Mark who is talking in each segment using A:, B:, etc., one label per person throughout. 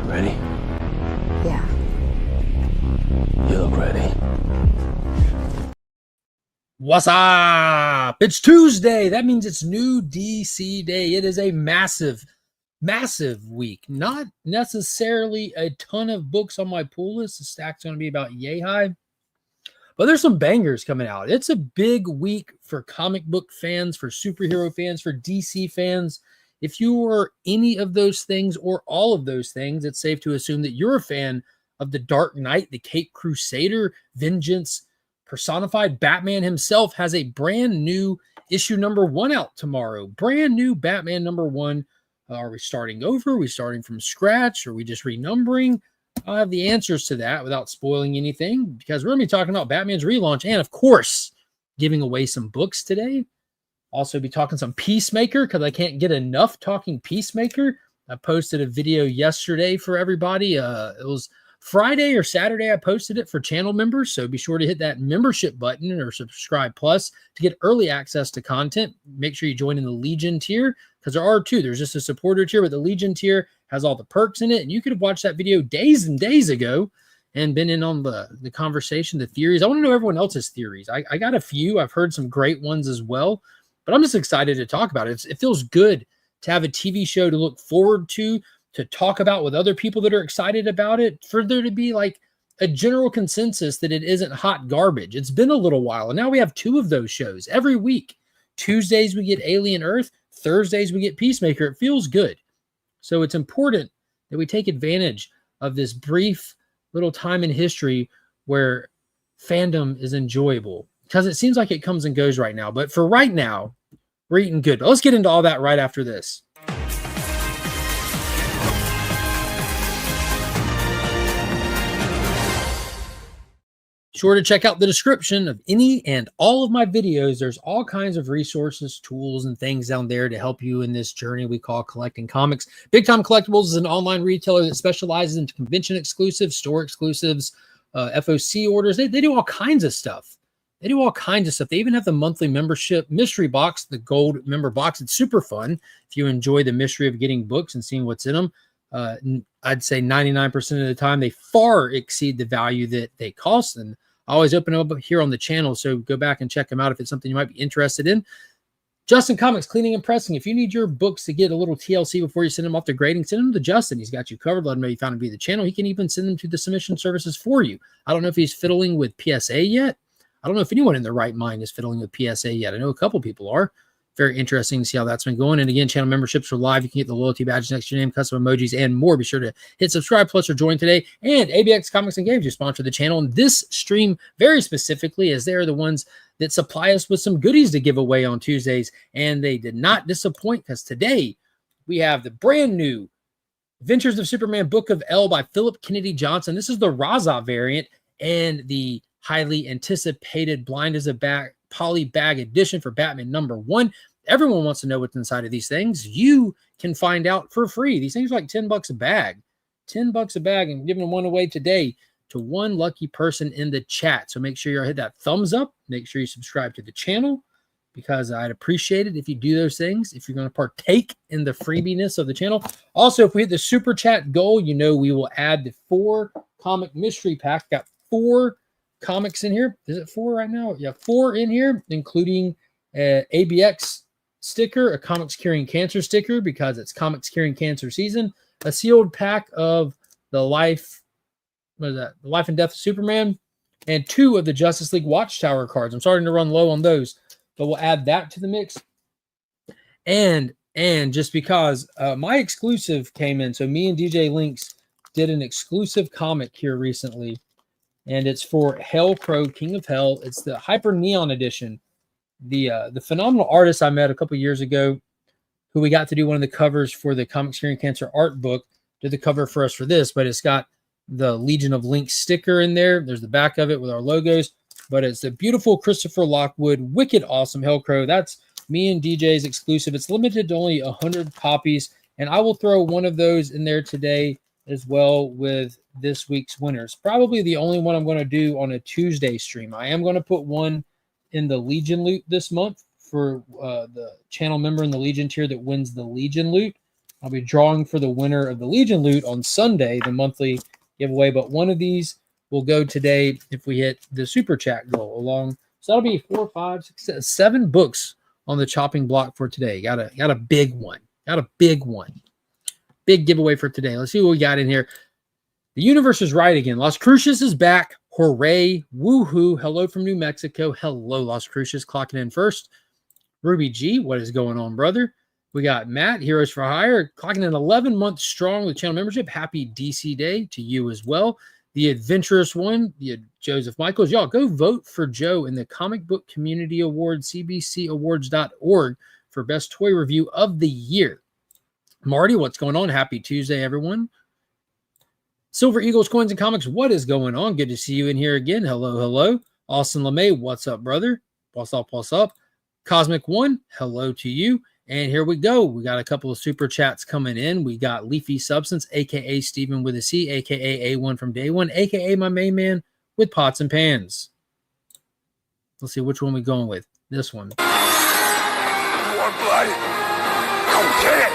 A: Ready?
B: Yeah.
A: You look ready.
C: What's up? It's Tuesday. That means it's new DC day. It is a massive week. Not necessarily a ton of books on my pull list. The stack's going to be about yay high. But there's some bangers coming out. It's a big week for comic book fans, for superhero fans, for DC fans. If you are any of those things or all of those things, it's safe to assume that you're a fan of the Dark Knight, the Caped Crusader, vengeance personified. Batman himself has a brand new issue number 1 out tomorrow. Brand new Batman number 1. Are we starting over? Are we starting from scratch? Are we just renumbering? I'll have the answers to that without spoiling anything, because we're going to be talking about Batman's relaunch and, of course, giving away some books today. Also be talking some Peacemaker, because I can't get enough talking Peacemaker. I posted a video yesterday for everybody. It was Friday or Saturday I posted it for channel members, so be sure to hit that membership button or subscribe plus to get early access to content. Make sure you join in the Legion tier, because there are two. There's just a supporter tier, but the Legion tier has all the perks in it, and you could have watched that video days and days ago and been in on the conversation, the theories. I want to know everyone else's theories. I got a few. I've heard some great ones as well, but I'm just excited to talk about it. It feels good to have a TV show to look forward to talk about with other people that are excited about it, for there to be like a general consensus that it isn't hot garbage. It's been a little while, and now we have 2 of those shows every week. Tuesdays we get Alien Earth, Thursdays we get Peacemaker. It feels good. So it's important that we take advantage of this brief little time in history where fandom is enjoyable, because it seems like it comes and goes right now. But for right now, we're eating good. But let's get into all that right after this. Sure to check out the description of any and all of my videos. There's all kinds of resources, tools, and things down there to help you in this journey we call collecting comics. Big Time Collectibles is an online retailer that specializes in convention exclusives, store exclusives, FOC orders. They do all kinds of stuff. They even have the monthly membership mystery box, the gold member box. It's super fun if you enjoy the mystery of getting books and seeing what's in them. I'd say 99% of the time they far exceed the value that they cost, and I always open them up here on the channel, so go back and check them out if it's something you might be interested in. Justin Comics, cleaning and pressing. If you need your books to get a little TLC before you send them off to grading, send them to Justin. He's got you covered. Let him know you found him via the channel. He can even send them to the submission services for you. I don't know if he's fiddling with PSA yet. I don't know if anyone in their right mind is fiddling with PSA yet. I know a couple people are. Very interesting to see how that's been going. And again, channel memberships are live. You can get the loyalty badge next to your name, custom emojis, and more. Be sure to hit subscribe plus or join today. And ABX Comics and Games, you sponsor the channel. And this stream very specifically, as they're the ones that supply us with some goodies to give away on Tuesdays. And they did not disappoint, because today we have the brand new Adventures of Superman Book of L by Philip Kennedy Johnson. This is the Raza variant and the highly anticipated Blind as a Bat poly bag edition for Batman number 1. Everyone wants to know what's inside of these things. You can find out for free. These things are like $10 a bag. $10 a bag, and giving one away today to one lucky person in the chat. So make sure you hit that thumbs up. Make sure you subscribe to the channel, because I'd appreciate it if you do those things, if you're going to partake in the freebiness of the channel. Also, if we hit the super chat goal, you know we will add the 4 comic mystery pack. Got 4 comics in here. Is it 4 right now? Yeah, 4 in here, including ABX sticker, a Comics Curing Cancer sticker, because it's Comics Curing Cancer season, a sealed pack of the Life and Death of Superman, and 2 of the Justice League Watchtower cards. I'm starting to run low on those, but we'll add that to the mix. And just because my exclusive came in, so me and DJ Links did an exclusive comic here recently, and it's for Hellcrow, King of Hell. It's the Hyper Neon edition. The phenomenal artist I met a couple years ago, who we got to do one of the covers for the Comics Curing Cancer art book, did the cover for us for this, but it's got the Legion of Link sticker in there. There's the back of it with our logos, but it's the beautiful Christopher Lockwood, wicked awesome Hellcrow. That's me and DJ's exclusive. It's limited to only 100 copies, and I will throw one of those in there today as well with this week's winners. Probably the only one I'm going to do on a Tuesday stream. I am going to put one in the Legion loot this month for the channel member in the Legion tier that wins the Legion loot. I'll be drawing for the winner of the Legion loot on Sunday, the monthly giveaway. But one of these will go today if we hit the super chat goal along. So that'll be 4, 5, 6, 7 books on the chopping block for today. Got a big one. Got a big one. Big giveaway for today. Let's see what we got in here. The universe is right again. Las Cruces is back. Hooray. Woohoo. Hello from New Mexico. Hello, Las Cruces. Clocking in first. Ruby G, what is going on, brother? We got Matt, Heroes for Hire, clocking in 11 months strong with channel membership. Happy DC Day to you as well. The Adventurous One, the Joseph Michaels. Y'all go vote for Joe in the Comic Book Community Award, cbcawards.org for Best Toy Review of the Year. Marty, what's going on? Happy Tuesday, everyone. Silver Eagles, Coins, and Comics, what is going on? Good to see you in here again. Hello, hello. Austin LeMay, what's up, brother? What's up, what's up? Cosmic One, hello to you. And here we go. We got a couple of super chats coming in. We got Leafy Substance, a.k.a. Steven with a C, a.k.a. A1 from Day One, a.k.a. my main man with Pots and Pans. Let's see which one we're going with. This one.
B: Warm blooded. Go get it.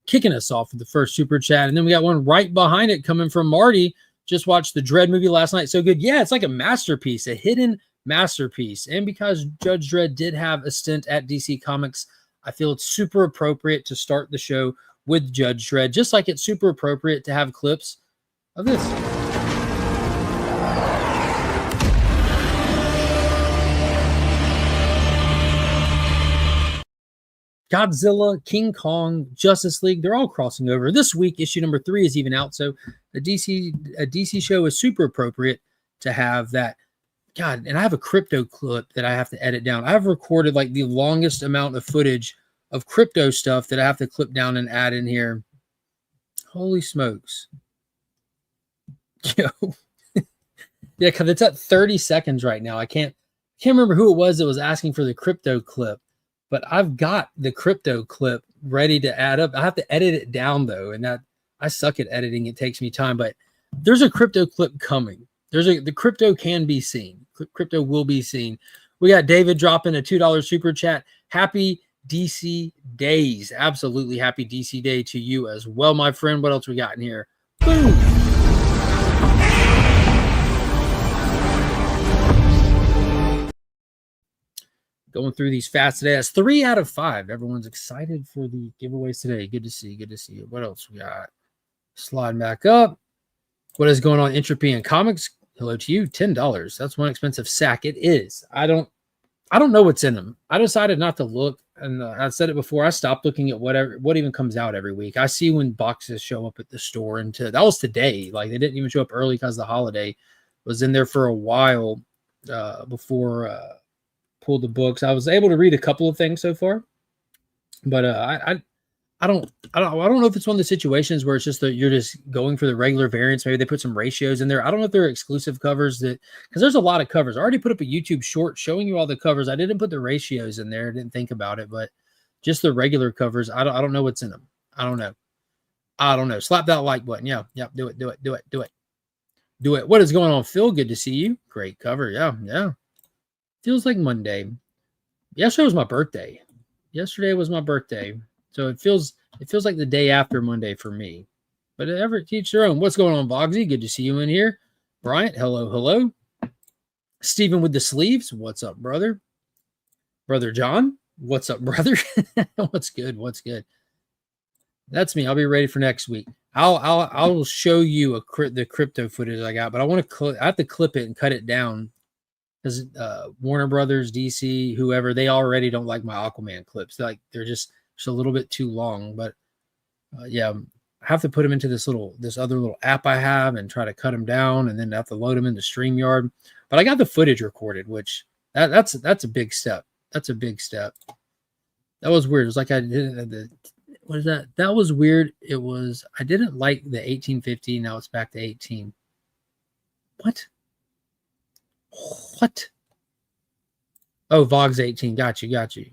C: Kicking us off with the first super chat. And then we got one right behind it coming from Marty. Just watched the Dredd movie last night. So good. Yeah, it's like a masterpiece, a hidden masterpiece. And because Judge Dredd did have a stint at DC Comics, I feel it's super appropriate to start the show with Judge Dredd, just like it's super appropriate to have clips of this. Godzilla, King Kong, Justice League, they're all crossing over. This week, issue number 3 is even out, so a DC show is super appropriate to have that. God, and I have a crypto clip that I have to edit down. I've recorded like the longest amount of footage of crypto stuff that I have to clip down and add in here. Holy smokes. Yo. Yeah, because it's at 30 seconds right now. I can't remember who it was that was asking for the crypto clip. But I've got the crypto clip ready to add up. I have to edit it down, though, and that I suck at editing. It takes me time, but there's a crypto clip coming. The crypto can be seen. Crypto will be seen. We got David dropping a $2 super chat. Happy DC days. Absolutely happy DC day to you as well, my friend. What else we got in here? Boom. Going through these fast today. That's 3 out of 5. Everyone's excited for the giveaways today. Good to see. Good to see you. What else we got? Slide back up. What is going on? Entropy and Comics. Hello to you. $10. That's one expensive sack. It is. I don't know what's in them. I decided not to look, and I said it before. I stopped looking at what even comes out every week. I see when boxes show up at the store, and that was today. Like they didn't even show up early because the holiday was in there for a while before. Pulled the books. I was able to read a couple of things so far, but I don't know if it's one of the situations where it's just that you're just going for the regular variants. Maybe they put some ratios in there. I don't know if they're exclusive covers because there's a lot of covers. I already put up a YouTube short showing you all the covers. I didn't put the ratios in there. I didn't think about it, but just the regular covers. I don't know what's in them. I don't know. Slap that like button. Yeah. Do it. What is going on, Phil? Good to see you. Great cover. Yeah. Feels like Monday. Yesterday was my birthday. So it feels like the day after Monday for me. But ever teach their own. What's going on, Bogsy? Good to see you in here. Bryant, hello. Stephen with the sleeves. What's up, brother? Brother John, what's up, brother? What's good? That's me. I'll be ready for next week. I'll show you the crypto footage I got, but I have to clip it and cut it down. Because Warner Brothers, DC, whoever, they already don't like my Aquaman clips. They're just a little bit too long. But yeah, I have to put them into this other little app I have and try to cut them down, and then I have to load them into StreamYard. But I got the footage recorded, which that's a big step. That's a big step. That was weird. It was like I didn't. What is that? That was weird. It was. I didn't like the 1850. Now it's back to 18. What? Oh, Vogs 18. Got you.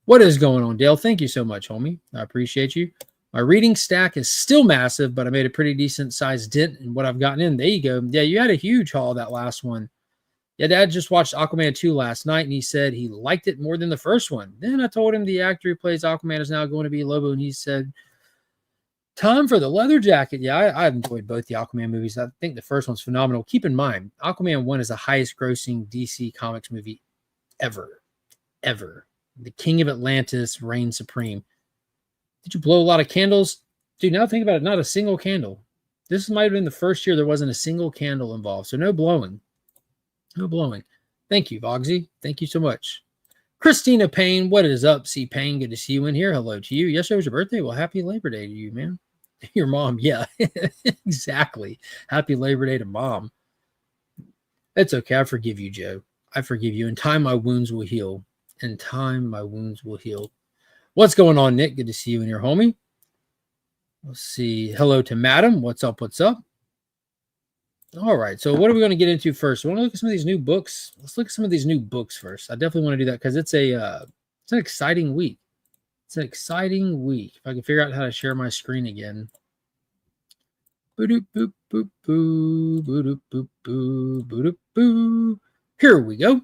C: What is going on, Dale? Thank you so much, homie. I appreciate you. My reading stack is still massive, but I made a pretty decent sized dent in what I've gotten in. There you go. Yeah, you had a huge haul that last one. Yeah, Dad just watched Aquaman 2 last night, and he said he liked it more than the first one. Then I told him the actor who plays Aquaman is now going to be Lobo, and he said, time for the leather jacket. Yeah, I've enjoyed both the Aquaman movies. I think the first one's phenomenal. Keep in mind, Aquaman 1 is the highest grossing DC Comics movie ever. Ever. The King of Atlantis reigns supreme. Did you blow a lot of candles? Dude, now think about it, not a single candle. This might have been the first year there wasn't a single candle involved, so no blowing. No blowing. Thank you, Vogsy. Thank you so much. Christina Payne, what is up? C. Payne, good to see you in here. Hello to you. Yesterday was your birthday. Well, happy Labor Day to you, man. Your mom, yeah, exactly. Happy Labor Day to Mom. It's okay. I forgive you, Joe. I forgive you. In time, my wounds will heal. In time, my wounds will heal. What's going on, Nick? Good to see you in here, homie. Let's see. Hello to Madam. What's up? What's up? All right, so what are we going to get into first? We want to look at some of these new books. Let's look at some of these new books first. I definitely want to do that because it's an exciting week. It's an exciting week. If I can figure out how to share my screen again. Here we go.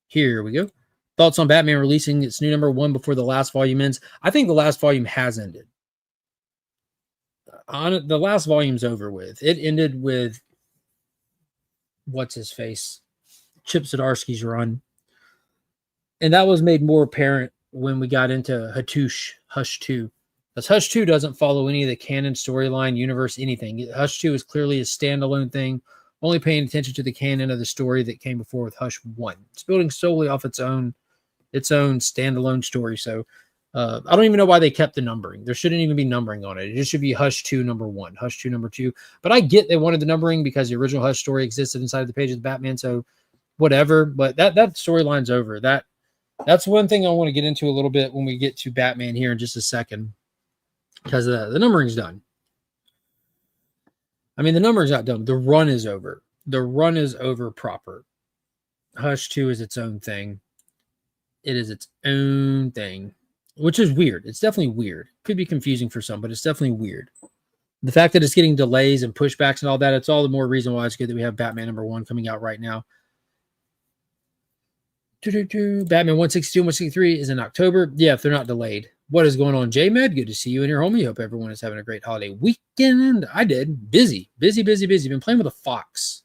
C: Here we go. Thoughts on Batman releasing its new number 1 before the last volume ends? I think the last volume has ended. The last volume's over with. It ended with what's his face, Chip Zdarsky's run, and that was made more apparent when we got into Hush 2, because Hush 2 doesn't follow any of the canon storyline, universe, anything. Hush 2 is clearly a standalone thing, only paying attention to the canon of the story that came before with Hush 1. It's building solely off its own standalone story. So I don't even know why they kept the numbering. There shouldn't even be numbering on it. It just should be Hush 2 number 1, Hush 2 number 2. But I get they wanted the numbering because the original Hush story existed inside the pages of Batman. So whatever. But that storyline's over. That's one thing I want to get into a little bit when we get to Batman here in just a second, because the numbering's done. I mean, the numbering's not done. The run is over. The run is over proper. Hush 2 is its own thing. It is its own thing. Which is weird. It's definitely weird. Could be confusing for some, but it's definitely weird. The fact that it's getting delays and pushbacks and all that, it's all the more reason why it's good that we have Batman number 1 coming out right now. Batman 162 and 163 is in October. Yeah, if they're not delayed. What is going on, J-Med? Good to see you in here, homie. Hope everyone is having a great holiday weekend. I did. Busy. Been playing with a fox.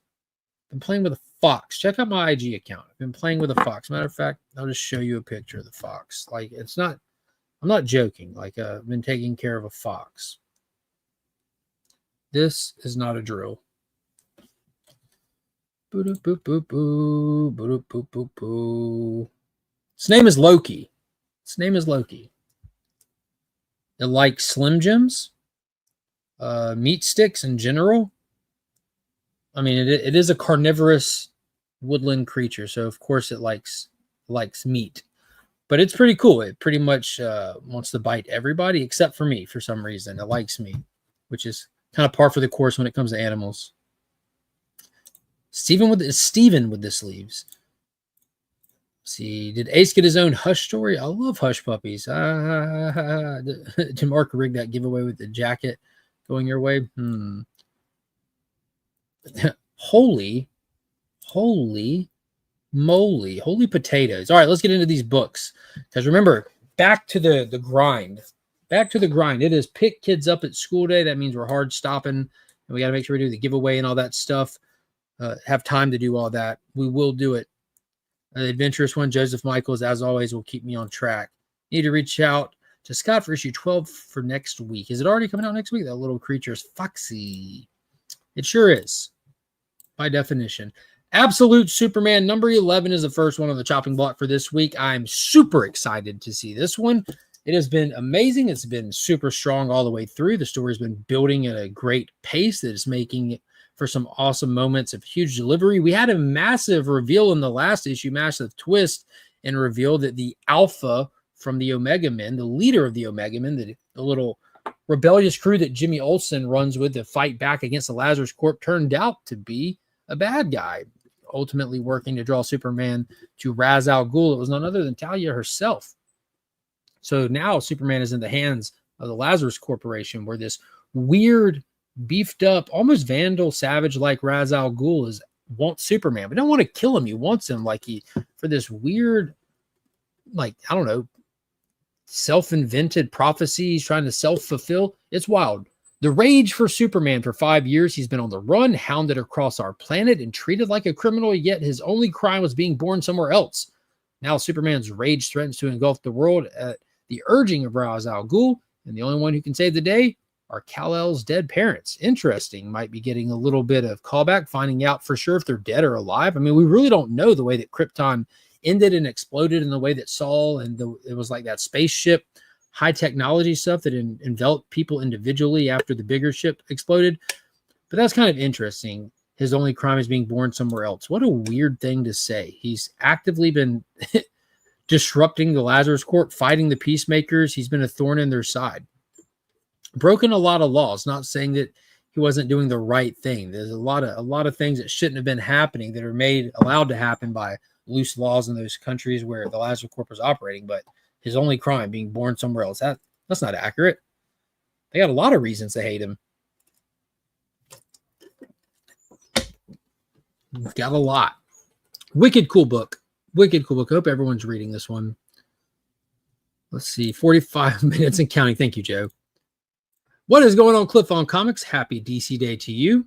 C: Check out my IG account. I've been playing with a fox. Matter of fact, I'll just show you a picture of the fox. Like, it's not... I'm not joking. Like, I've been taking care of a fox. This is not a drill. Its name is Loki. It likes Slim Jims, meat sticks in general. I mean, it is a carnivorous woodland creature, so of course it likes meat. But it's pretty cool. It pretty much wants to bite everybody except for me for some reason. It likes me, which is kind of par for the course when it comes to animals. Steven with the sleeves. See, did Ace get his own Hush story? I love Hush puppies. Did Mark rig that giveaway with the jacket going your way? Holy moly, holy potatoes. All right, let's get into these books. Because remember, back to the grind. It is pick kids up at school day. That means we're hard stopping, and we got to make sure we do the giveaway and all that stuff. Have time to do all that. We will do it. The adventurous one, Joseph Michaels, as always, will keep me on track. Need to reach out to Scott for issue 12 for next week. Is it already coming out next week? That little creature is foxy. It sure is, by definition. Absolute Superman number 11 is the first one on the chopping block for this week. I'm super excited to see this one. It has been amazing. It's been super strong all the way through. The story's been building at a great pace that is making for some awesome moments of huge delivery. We had a massive reveal in the last issue, massive twist, and reveal that the Alpha from the Omega Men, the leader of the Omega Men, the little rebellious crew that Jimmy Olsen runs with to fight back against the Lazarus Corp, turned out to be a bad guy, ultimately working to draw Superman to Ra's al Ghul. It was none other than Talia herself. So now Superman is in the hands of the Lazarus Corporation, where this weird, beefed up, almost Vandal Savage like Ra's al Ghul wants Superman, but don't want to kill him. He wants him for this weird, I don't know, self-invented prophecy he's trying to self-fulfill. It's wild. The rage for Superman for 5 years. He's been on the run, hounded across our planet, and treated like a criminal, yet his only crime was being born somewhere else. Now Superman's rage threatens to engulf the world at the urging of Ra's al Ghul, and the only one who can save the day are Kal-El's dead parents. Interesting. Might be getting a little bit of callback, finding out for sure if they're dead or alive. I mean, we really don't know the way that Krypton ended and exploded in the way that Saul it was like that spaceship, high technology stuff that enveloped people individually after the bigger ship exploded. But that's kind of interesting. His only crime is being born somewhere else. What a weird thing to say. He's actively been disrupting the Lazarus Court, fighting the Peacemakers. He's been a thorn in their side. Broken a lot of laws, not saying that he wasn't doing the right thing. There's a lot of things that shouldn't have been happening that are allowed to happen by loose laws in those countries where the Lazarus Corp is operating, but his only crime being born somewhere else. That's not accurate. They got a lot of reasons to hate him. Got a lot. Wicked cool book. Wicked cool book. I hope everyone's reading this one. Let's see. 45 minutes and counting. Thank you, Joe. What is going on, Cliff on Comics? Happy DC Day to you.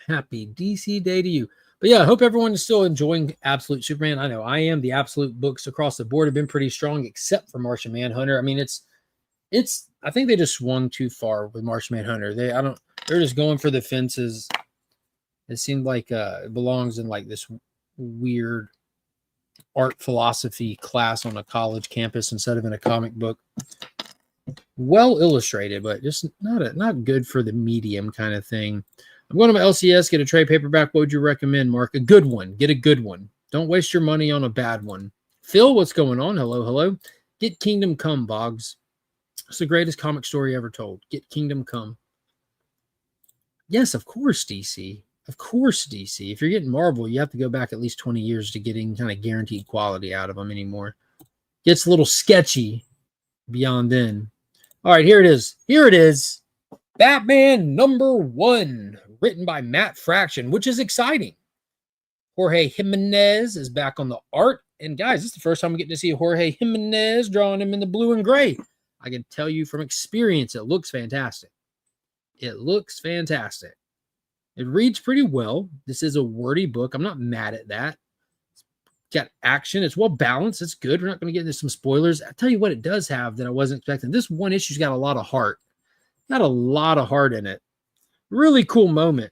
C: Happy DC Day to you. But yeah, I hope everyone is still enjoying Absolute Superman. I know I am. The Absolute books across the board have been pretty strong, except for Martian Manhunter. I mean, I think they just swung too far with Martian Manhunter. They're just going for the fences. It seemed like it belongs in like this weird art philosophy class on a college campus instead of in a comic book. Well illustrated, but just not good for the medium kind of thing. I'm going to my LCS, get a trade paperback. What would you recommend, Mark? A good one. Get a good one. Don't waste your money on a bad one. Phil, what's going on? Hello. Get Kingdom Come, Boggs. It's the greatest comic story ever told. Get Kingdom Come. Yes, of course, DC. Of course, DC. If you're getting Marvel, you have to go back at least 20 years to getting kind of guaranteed quality out of them anymore. Gets a little sketchy beyond then. All right, here it is. Here it is. Batman #1, written by Matt Fraction, which is exciting. Jorge Jimenez is back on the art. And guys, this is the first time I'm getting to see Jorge Jimenez drawing him in the blue and gray. I can tell you from experience, it looks fantastic. It looks fantastic. It reads pretty well. This is a wordy book. I'm not mad at that. It's got action. It's well balanced. It's good. We're not going to get into some spoilers. I'll tell you what it does have that I wasn't expecting. This one issue's got a lot of heart. Got a lot of heart in it. Really cool moment.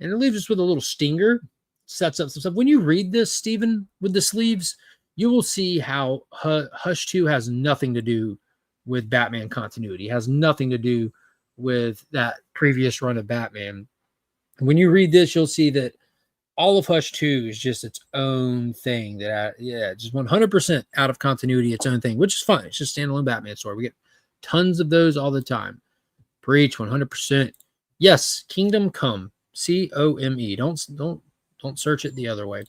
C: And it leaves us with a little stinger. Sets up some stuff. When you read this, Stephen, with the sleeves, you will see how Hush 2 has nothing to do with Batman continuity. It has nothing to do with that previous run of Batman. When you read this, you'll see that all of Hush 2 is just its own thing. Just 100% out of continuity, its own thing, which is fine. It's just a standalone Batman story. We get tons of those all the time. Preach 100%. Yes, Kingdom Come. COME. Don't search it the other way.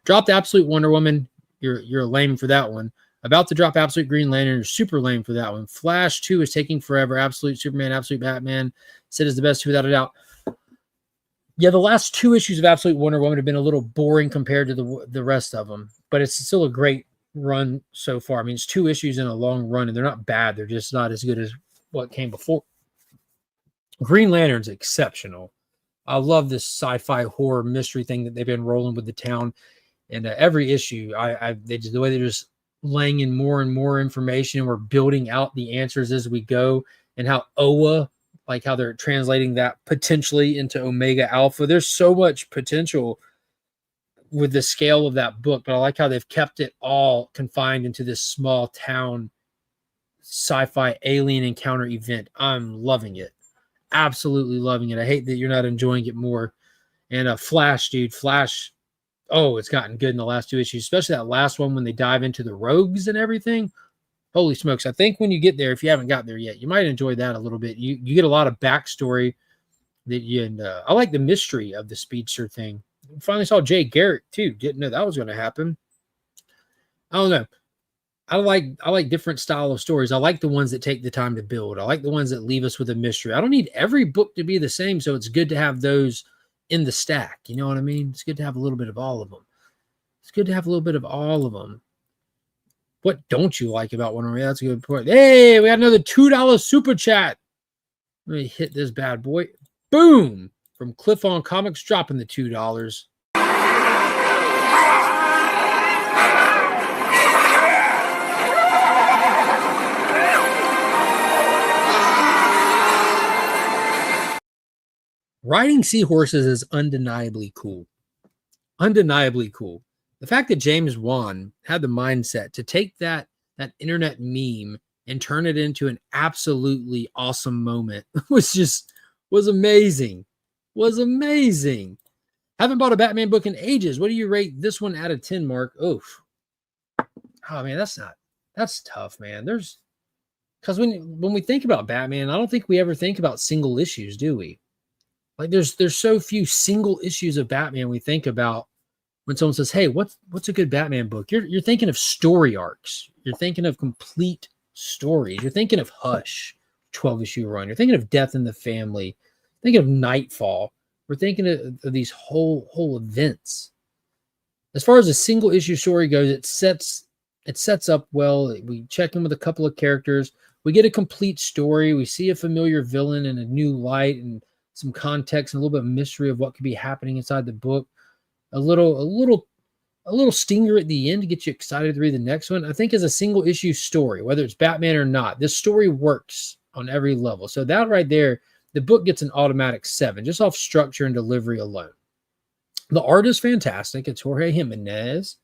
C: Dropped Absolute Wonder Woman. You're lame for that one. About to drop Absolute Green Lantern. You're super lame for that one. Flash 2 is taking forever. Absolute Superman, Absolute Batman. Said is the best two without a doubt. Yeah, the last 2 issues of Absolute Wonder Woman have been a little boring compared to the rest of them, but it's still a great run so far. I mean, it's 2 issues in a long run, and they're not bad. They're just not as good as what came before. Green Lantern's exceptional. I love this sci-fi horror mystery thing that they've been rolling with the town, and every issue, the way they're just laying in more and more information, and we're building out the answers as we go, and how Oa, like how they're translating that potentially into Omega Alpha. There's so much potential with the scale of that book, but I like how they've kept it all confined into this small town sci-fi alien encounter event. I'm loving it. Absolutely loving it. I hate that you're not enjoying it more. And Flash, dude. Flash, it's gotten good in the last 2 issues, especially that last one when they dive into the rogues and everything. Holy smokes. I think when you get there, if you haven't got there yet, you might enjoy that a little bit. You get a lot of backstory I like the mystery of the speedster thing. Finally saw Jay Garrick too. Didn't know that was going to happen. I don't know. I like different style of stories. I like the ones that take the time to build. I like the ones that leave us with a mystery. I don't need every book to be the same, so it's good to have those in the stack. You know what I mean? It's good to have a little bit of all of them. It's good to have a little bit of all of them. What don't you like about one? That's a good point. Hey, we got another $2 super chat. Let me hit this bad boy. Boom! From Cliff on Comics, dropping the $2. Riding seahorses is undeniably cool. Undeniably cool. The fact that James Wan had the mindset to take that internet meme and turn it into an absolutely awesome moment was amazing. Was amazing. Haven't bought a Batman book in ages. What do you rate this one out of 10, Mark? Oof. Oh man, that's tough, man. Because when we think about Batman, I don't think we ever think about single issues, do we? Like there's so few single issues of Batman we think about when someone says, "Hey, what's a good Batman book?" You're thinking of story arcs. You're thinking of complete stories. You're thinking of Hush, 12-issue run. You're thinking of Death in the Family. Thinking of Nightfall. We're thinking of these whole events. As far as a single issue story goes, it sets up well. We check in with a couple of characters. We get a complete story. We see a familiar villain in a new light and some context and a little bit of mystery of what could be happening inside the book. A little stinger at the end to get you excited to read the next one. I think as a single issue story, whether it's Batman or not, this story works on every level. So that right there, the book gets an automatic 7, just off structure and delivery alone. The art is fantastic. It's Jorge Jimenez.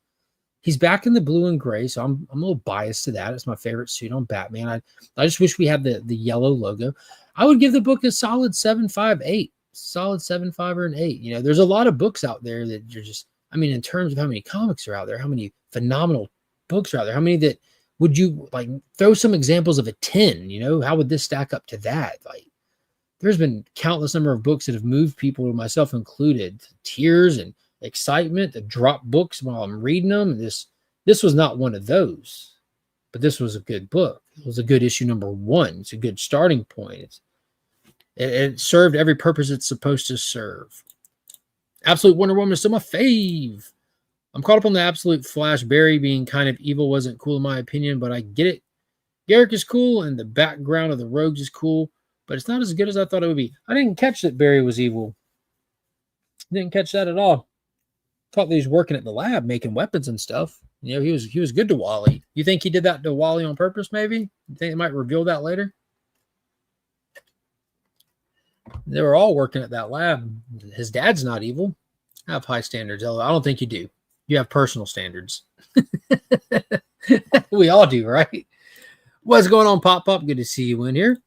C: He's back in the blue and gray, so I'm a little biased to that. It's my favorite suit on Batman. I just wish we had the yellow logo. I would give the book a solid 7.58, solid 7.5 or an 8. You know, there's a lot of books out there that you're just, I mean, in terms of how many comics are out there, how many phenomenal books are out there, how many that would you like throw some examples of a 10, you know, how would this stack up to that? Like there's been countless number of books that have moved people, myself included, to tears and excitement, to drop books while I'm reading them. This was not one of those, but this was a good book. It was a good issue number 1. It's a good starting point. It served every purpose it's supposed to serve. Absolute Wonder Woman is still my fave. I'm caught up on the Absolute Flash. Barry being kind of evil wasn't cool in my opinion, but I get it. Garrick is cool, and the background of the Rogues is cool, but it's not as good as I thought it would be. I didn't catch that Barry was evil. Didn't catch that at all. Thought that he was working at the lab making weapons and stuff. You know, he was good to Wally. You think he did that to Wally on purpose, maybe? You think they might reveal that later? They were all working at that lab. His dad's not evil. I have high standards. I don't think you do. You have personal standards. We all do, right? What's going on, Pop? Good to see you in here.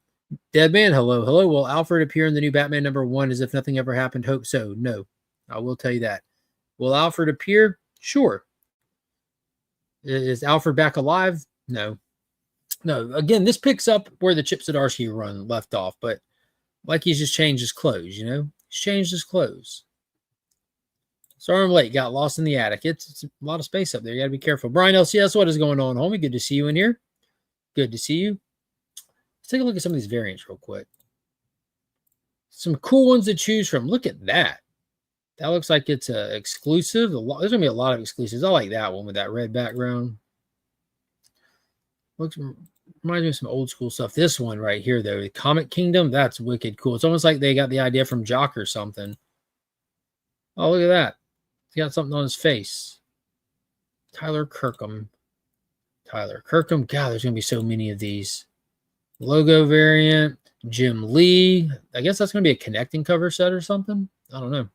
C: Dead Man, hello. Will Alfred appear in the new Batman number 1 as if nothing ever happened? Hope so. No, I will tell you that. Will Alfred appear? Sure. Is Alfred back alive? No. Again, this picks up where the Chip Zdarsky run left off, but like he's just changed his clothes, you know? He's changed his clothes. Sorry I'm late. Got lost in the attic. It's a lot of space up there. You got to be careful. Brian LCS, what is going on, homie? Good to see you in here. Good to see you. Let's take a look at some of these variants real quick. Some cool ones to choose from. Look at that. That looks like it's exclusive. There's going to be a lot of exclusives. I like that one with that red background. Reminds me of some old school stuff. This one right here, though, the Comic Kingdom, that's wicked cool. It's almost like they got the idea from Jock or something. Oh, look at that. He's got something on his face. Tyler Kirkham. God, there's going to be so many of these. Logo variant. Jim Lee. I guess that's going to be a connecting cover set or something. I don't know.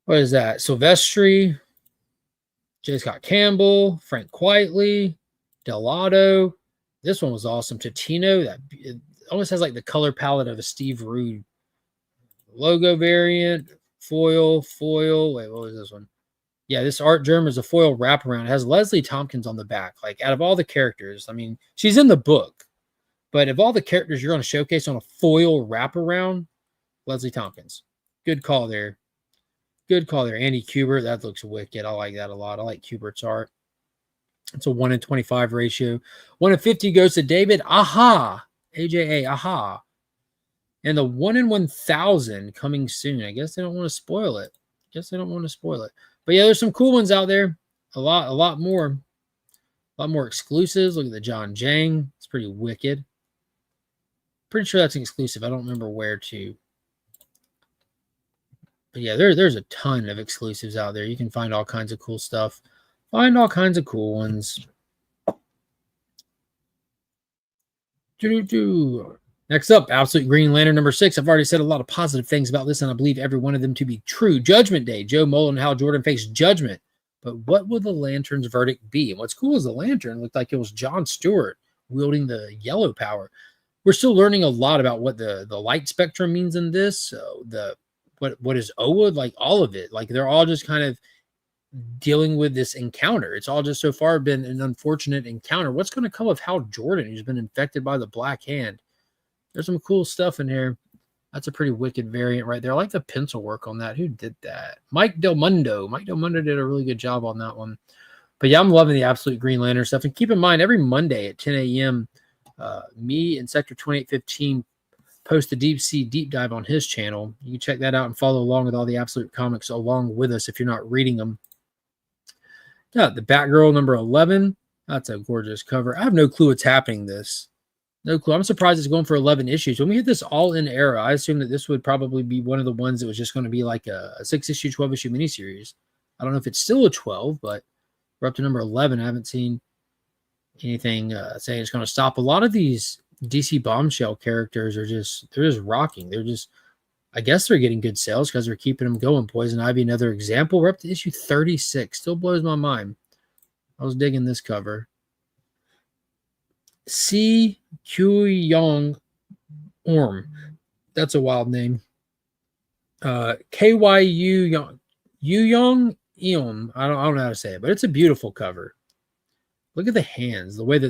C: What is that? Silvestri. J. Scott Campbell. Frank Quitely. Delato. This one was awesome. Totino. That it almost has like the color palette of a Steve Rude. Logo variant. Foil. Wait, what was this one? Yeah, this art germ is a foil wraparound. It has Leslie Tompkins on the back. Like, out of all the characters, I mean, she's in the book. But of all the characters you're going to showcase on a foil wraparound, Leslie Tompkins. Good call there. Andy Kubert, that looks wicked. I like that a lot. I like Kubert's art. It's a 1 in 25 ratio. 1 in 50 goes to David. Aha. AJA. Aha. And the 1 in 1,000 coming soon. I guess they don't want to spoil it. But yeah, there's some cool ones out there. A lot more. A lot more exclusives. Look at the John Jang. It's pretty wicked. Pretty sure that's an exclusive. I don't remember where to. But yeah, there's a ton of exclusives out there. You can find all kinds of cool stuff. Find all kinds of cool ones. Next up, Absolute Green Lantern number 6. I've already said a lot of positive things about this, and I believe every one of them to be true. Judgment Day. Joe Mullen and Hal Jordan face judgment. But what will the Lantern's verdict be? And what's cool is the Lantern looked like it was John Stewart wielding the yellow power. We're still learning a lot about what the light spectrum means in this. So what is Oa, like all of it. Like they're all just kind of dealing with this encounter. It's all just so far been an unfortunate encounter. What's going to come of Hal Jordan, who's been infected by the Black Hand? There's some cool stuff in here. That's a pretty wicked variant right there. I like the pencil work on that. Who did that? Mike Del Mundo. Mike Del Mundo did a really good job on that one. But yeah, I'm loving the Absolute Green Lantern stuff. And keep in mind, every Monday at 10 a.m., me and Sector 2815 post the Deep Sea Deep Dive on his channel. You can check that out and follow along with all the Absolute comics along with us if you're not reading them. Yeah, the Batgirl number 11. That's a gorgeous cover. I have no clue what's happening this. No clue. I'm surprised it's going for 11 issues. When we hit this all-in era, I assume that this would probably be one of the ones that was just going to be like a 6-issue, 12-issue miniseries. I don't know if it's still a 12, but we're up to number 11. I haven't seen anything saying it's going to stop. A lot of these DC Bombshell characters are just rocking. I guess they're getting good sales because they're keeping them going. Poison Ivy, another example. We're up to issue 36. Still blows my mind. I was digging this cover. Si Kyuyong Orm. That's a wild name. Kyu Young Eom. I don't know how to say it, but it's a beautiful cover. Look at the hands, the way that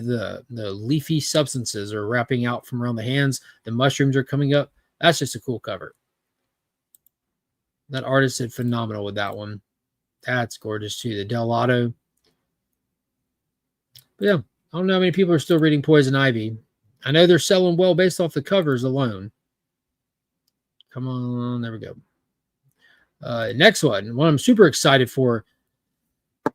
C: the leafy substances are wrapping out from around the hands. The mushrooms are coming up. That's just a cool cover. That artist did phenomenal with that one. That's gorgeous too. The Delato. But yeah, I don't know how many people are still reading Poison Ivy. I know they're selling well based off the covers alone. Come on, there we go. Next one I'm super excited for.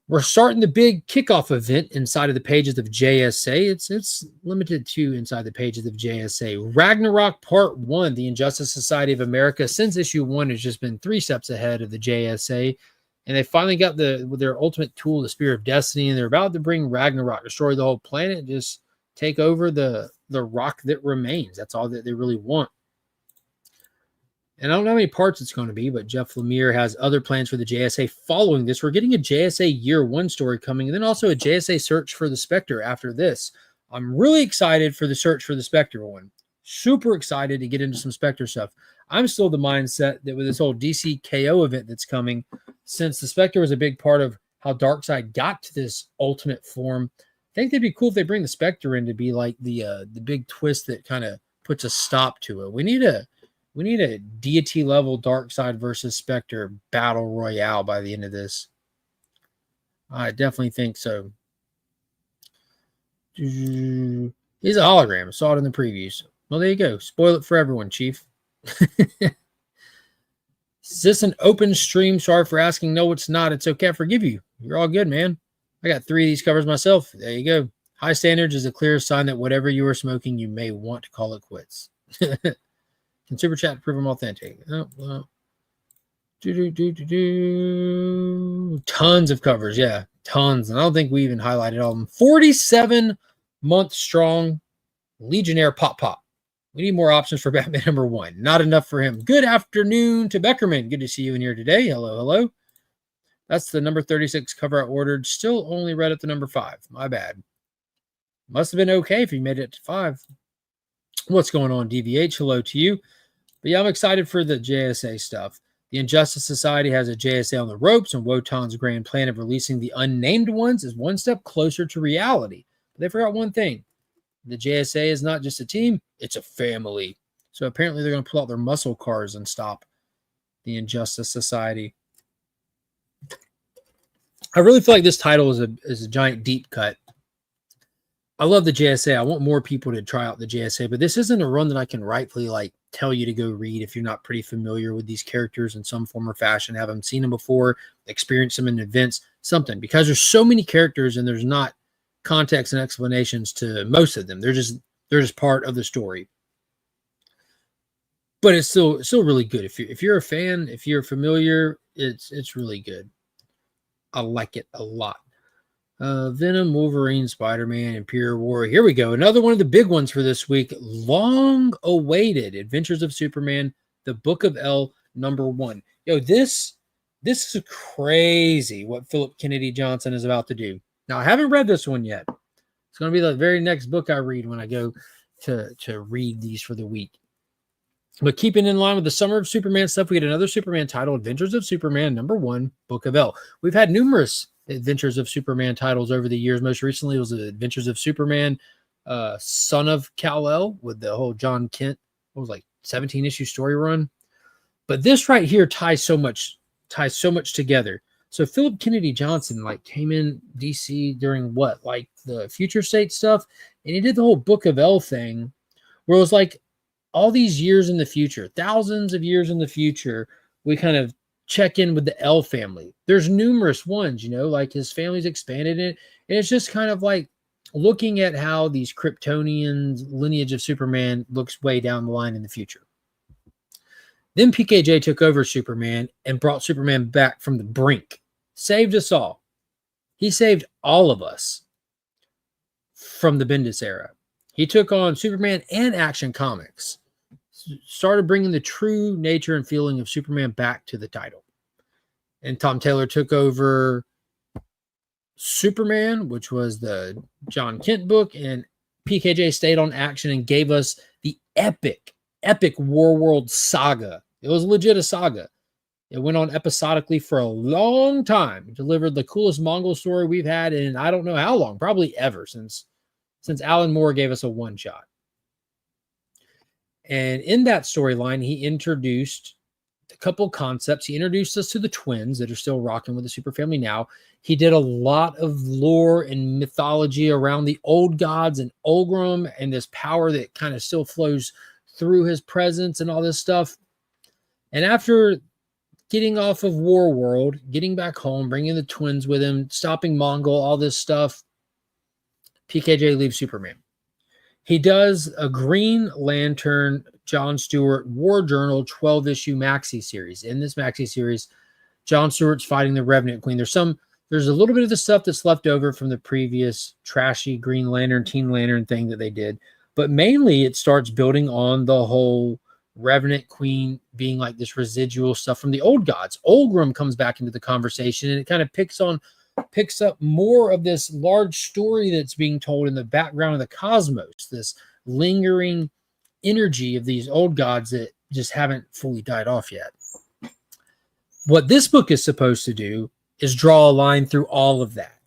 C: We're starting the big kickoff event inside of the pages of JSA. It's limited to inside the pages of JSA. Ragnarok Part 1, the Injustice Society of America. Since issue 1 has just been 3 steps ahead of the JSA. And they finally got their ultimate tool, the Spear of Destiny, and they're about to bring Ragnarok, destroy the whole planet, just take over the rock that remains. That's all that they really want. And I don't know how many parts it's going to be, but Jeff Lemire has other plans for the JSA following this. We're getting a JSA Year 1 story coming, and then also a JSA Search for the Spectre after this. I'm really excited for the Search for the Spectre one. Super excited to get into some Spectre stuff. I'm still the mindset that with this whole DC KO event that's coming, since the Spectre was a big part of how Darkseid got to this ultimate form, I think it'd be cool if they bring the Spectre in to be like the big twist that kind of puts a stop to it. We need a deity level Darkseid versus Spectre battle royale by the end of this. I definitely think so. He's a hologram. Saw it in the previews. Well, there you go. Spoil it for everyone, Chief. Is this an open stream? Sorry for asking. No, it's not. It's okay. I forgive you. You're all good, man. I got 3 of these covers myself. There you go. High standards is a clear sign that whatever you are smoking, you may want to call it quits. Can super chat to prove I'm authentic. Oh, well. Tons of covers. Yeah, tons. And I don't think we even highlighted all of them. 47 month strong Legionnaire Pop. We need more options for Batman number 1. Not enough for him. Good afternoon to Beckerman. Good to see you in here today. Hello. That's the number 36 cover I ordered. Still only read at the number 5. My bad. Must have been okay if you made it to 5. What's going on, DVH? Hello to you. But yeah, I'm excited for the JSA stuff. The Injustice Society has a JSA on the ropes, and Wotan's grand plan of releasing the unnamed ones is one step closer to reality. But they forgot one thing. The JSA is not just a team, it's a family. So apparently they're going to pull out their muscle cars and stop the Injustice Society. I really feel like this title is a giant deep cut. I love the JSA. I want more people to try out the JSA, but this isn't a run that I can rightfully like tell you to go read if you're not pretty familiar with these characters in some form or fashion, haven't seen them before, experienced them in events, something, because there's so many characters and there's not context and explanations to most of them. They're just part of the story. But it's still really good. If you're a fan, if you're familiar, it's really good. I like it a lot. Venom, Wolverine, Spider-Man, Imperial War. Here we go. Another one of the big ones for this week. Long-awaited Adventures of Superman, the Book of L, #1. Yo, this is crazy what Philip Kennedy Johnson is about to do. Now, I haven't read this one yet. It's going to be the very next book I read when I go to read these for the week. But keeping in line with the Summer of Superman stuff, we get another Superman title, Adventures of Superman, #1, Book of L. We've had numerous Adventures of Superman titles over the years. Most recently, it was Adventures of Superman, Son of Kal-El, with the whole John Kent, what was like 17-issue story run. But this right here ties so much together. So Philip Kennedy Johnson like came in DC during what, like the Future State stuff, and he did the whole Book of L thing, where it was like all these years in the future, thousands of years in the future, we kind of check in with the L family. There's numerous ones, like his family's expanded it. And it's just kind of like looking at how these Kryptonians lineage of Superman looks way down the line in the future. Then PKJ took over Superman and brought Superman back from the brink, saved us all. He saved all of us from the Bendis era. He took on Superman and Action Comics, started bringing the true nature and feeling of Superman back to the title. And Tom Taylor took over Superman, which was the John Kent book, and PKJ stayed on Action and gave us the epic War World saga. It was legit a saga. It went on episodically for a long time. It delivered the coolest Mongol story we've had in I don't know how long, probably ever, since Alan Moore gave us a one-shot. And in that storyline, he introduced a couple concepts. He introduced us to the twins that are still rocking with the super family now. He did a lot of lore and mythology around the old gods and Olgrim and this power that kind of still flows through his presence and all this stuff. And after getting off of War World, getting back home, bringing the twins with him, stopping Mongol, all this stuff, PKJ leaves Superman. He does a Green Lantern John Stewart War Journal 12-issue maxi series. In this maxi series, John Stewart's fighting the Revenant Queen. There's a little bit of the stuff that's left over from the previous trashy Green Lantern, Teen Lantern thing that they did. But mainly it starts building on the whole Revenant Queen being like this residual stuff from the old gods. Olgrim comes back into the conversation, and it kind of picks up more of this large story that's being told in the background of the cosmos, this lingering energy of these old gods that just haven't fully died off yet. What this book is supposed to do is draw a line through all of that,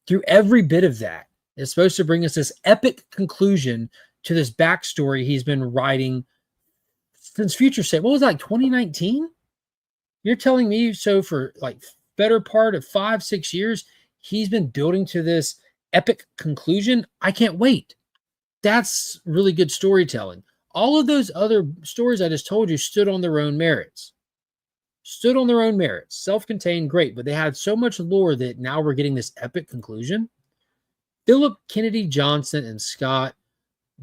C: through every bit of that. It's supposed to bring us this epic conclusion to this backstory he's been writing since Future State. What was it, like 2019? You're telling me so for like better part of 5-6 years, he's been building to this epic conclusion? I can't wait. That's really good storytelling. All of those other stories I just told you stood on their own merits. Self-contained, great, but they had so much lore that now we're getting this epic conclusion. Philip Kennedy Johnson and Scott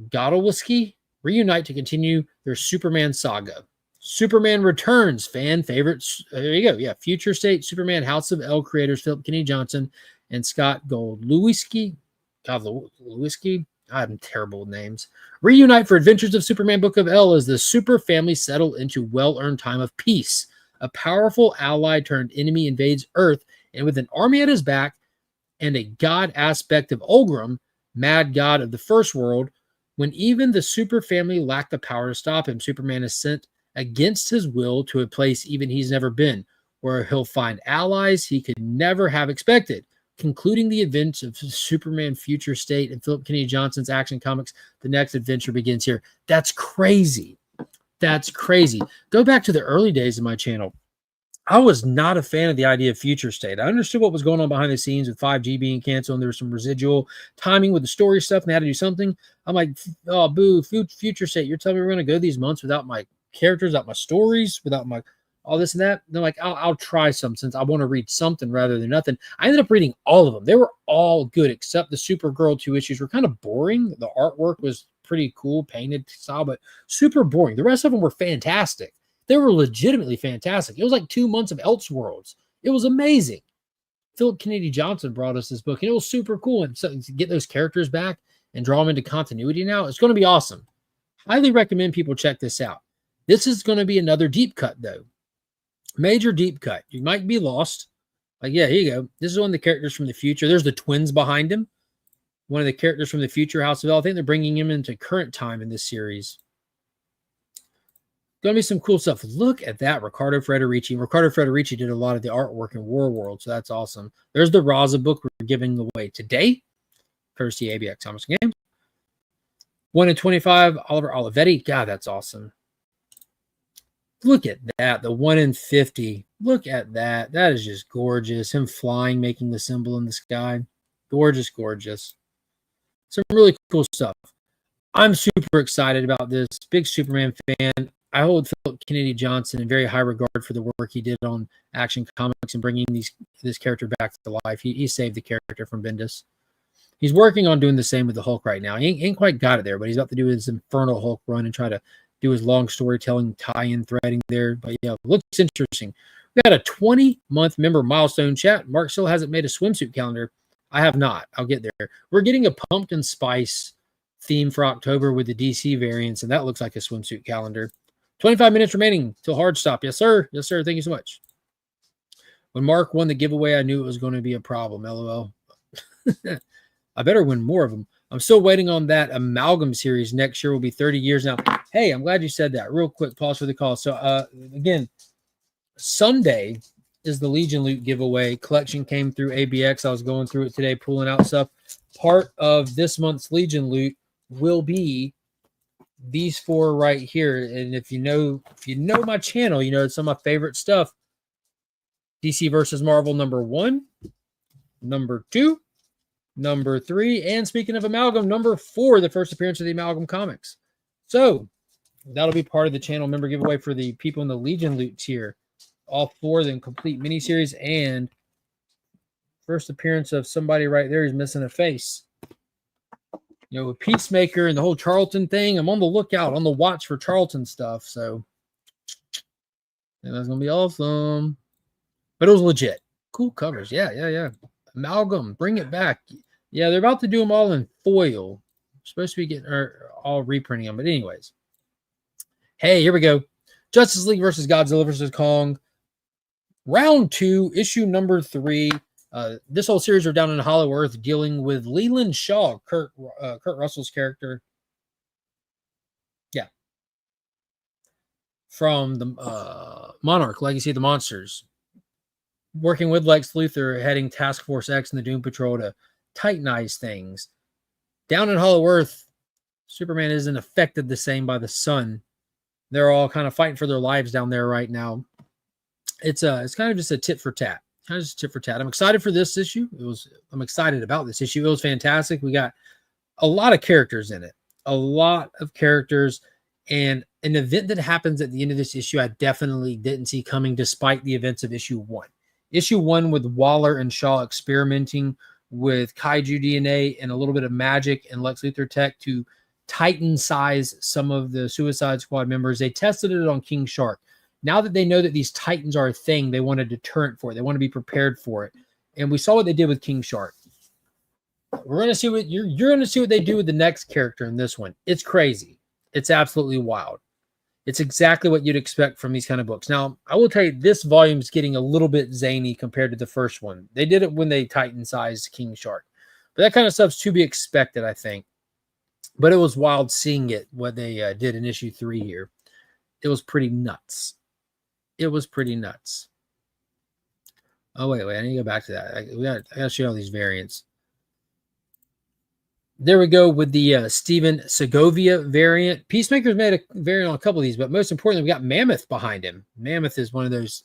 C: Godowski reunite to continue their Superman saga. Superman Returns, fan favorites. There you go. Yeah, Future State Superman House of L creators Philip Kennedy Johnson and Scott Godowski. I'm terrible with names. Reunite for Adventures of Superman Book of L as the super family settle into well-earned time of peace. A powerful ally turned enemy invades Earth, and with an army at his back and a god aspect of Olgrim, mad god of the first world, when even the super family lack the power to stop him, Superman is sent against his will to a place even he's never been, where he'll find allies he could never have expected. Concluding the events of Superman Future State and Philip Kennedy Johnson's Action Comics, the next adventure begins here. That's crazy. Go back to the early days of my channel. I was not a fan of the idea of future state. I understood what was going on behind the scenes with 5G being canceled, and there was some residual timing with the story stuff, and they had to do something. I'm like, oh, boo, future state. You're telling me we're going to go these months without my characters, without my stories, without my all this and that? And they're like, I'll try some since I want to read something rather than nothing. I ended up reading all of them. They were all good, except the Supergirl 2 issues were kind of boring. The artwork was pretty cool, painted style, but super boring. The rest of them were fantastic. They were legitimately fantastic. It was like 2 months of Elseworlds. It was amazing. Philip Kennedy Johnson brought us this book, and it was super cool. And so to get those characters back and draw them into continuity now, it's going to be awesome. Highly recommend people check this out. This is going to be another deep cut, though. Major deep cut. You might be lost. Like, yeah, here you go. This is one of the characters from the future. There's the twins behind him. One of the characters from the future House of L. I think they're bringing him into current time in this series. Going to be some cool stuff. Look at that, Riccardo Federici. Riccardo Federici did a lot of the artwork in War World, so that's awesome. There's the Raza book we're giving away today, courtesy ABX Comics and Games. 1 in 25, Oliver Olivetti. God, that's awesome. Look at that, the 1 in 50. Look at that. That is just gorgeous. Him flying, making the symbol in the sky. Gorgeous, gorgeous. Some really cool stuff. I'm super excited about this. Big Superman fan. I hold Philip Kennedy Johnson in very high regard for the work he did on Action Comics and bringing this character back to life. He saved the character from Bendis. He's working on doing the same with the Hulk right now. He ain't quite got it there, but he's about to do his Infernal Hulk run and try to do his long storytelling tie-in threading there. But yeah, looks interesting. We got a 20-month member milestone chat. Mark still hasn't made a swimsuit calendar. I have not. I'll get there. We're getting a pumpkin spice theme for October with the DC variants, and that looks like a swimsuit calendar. 25 minutes remaining till hard stop. Yes, sir. Yes, sir. Thank you so much. When Mark won the giveaway, I knew it was going to be a problem. LOL. I better win more of them. I'm still waiting on that Amalgam series. Next year will be 30 years now. Hey, I'm glad you said that. Real quick, pause for the call. So, again, Sunday is the Legion Loot giveaway. Collection came through ABX. I was going through it today, pulling out stuff. Part of this month's Legion Loot will be these 4 right here. And if you know my channel, you know it's some of my favorite stuff. DC versus Marvel #1, #2, #3, and speaking of Amalgam, #4, the first appearance of the Amalgam comics. So that'll be part of the channel member giveaway for the people in the Legion Loot tier. All 4 of them complete miniseries and first appearance of somebody right there who's missing a face. You know, with Peacemaker and the whole Charlton thing, I'm on the lookout, on the watch for Charlton stuff. So that's going to be awesome. But it was legit. Cool covers. Yeah. Amalgam, bring it back. Yeah, they're about to do them all in foil. Supposed to be getting all reprinting them. But anyways. Hey, here we go. Justice League versus Godzilla versus Kong. Round 2, issue #3. This whole series are down in Hollow Earth dealing with Leland Shaw, Kurt Russell's character. Yeah. From the Monarch, Legacy of the Monsters. Working with Lex Luthor, heading Task Force X and the Doom Patrol to titanize things. Down in Hollow Earth, Superman isn't affected the same by the sun. They're all kind of fighting for their lives down there right now. It's kind of just a tit for tat. I'm excited for this issue. I'm excited about this issue. It was fantastic. We got a lot of characters in it. A lot of characters. And an event that happens at the end of this issue, I definitely didn't see coming despite the events of issue 1. Issue 1 with Waller and Shaw experimenting with kaiju DNA and a little bit of magic and Lex Luthor tech to Titan size some of the Suicide Squad members. They tested it on King Shark. Now that they know that these Titans are a thing, they want a deterrent for it. They want to be prepared for it. And we saw what they did with King Shark. We're going to see what you're going to see what they do with the next character in this one. It's crazy. It's absolutely wild. It's exactly what you'd expect from these kind of books. Now, I will tell you, this volume is getting a little bit zany compared to the first one. They did it when they Titan-sized King Shark. But that kind of stuff's to be expected, I think. But it was wild seeing it, what they did in issue 3 here. It was pretty nuts. It was pretty nuts. Oh, wait. I need to go back to that. I got to show you all these variants. There we go with the Steven Segovia variant. Peacemaker's made a variant on a couple of these, but most importantly, we got Mammoth behind him. Mammoth is one of those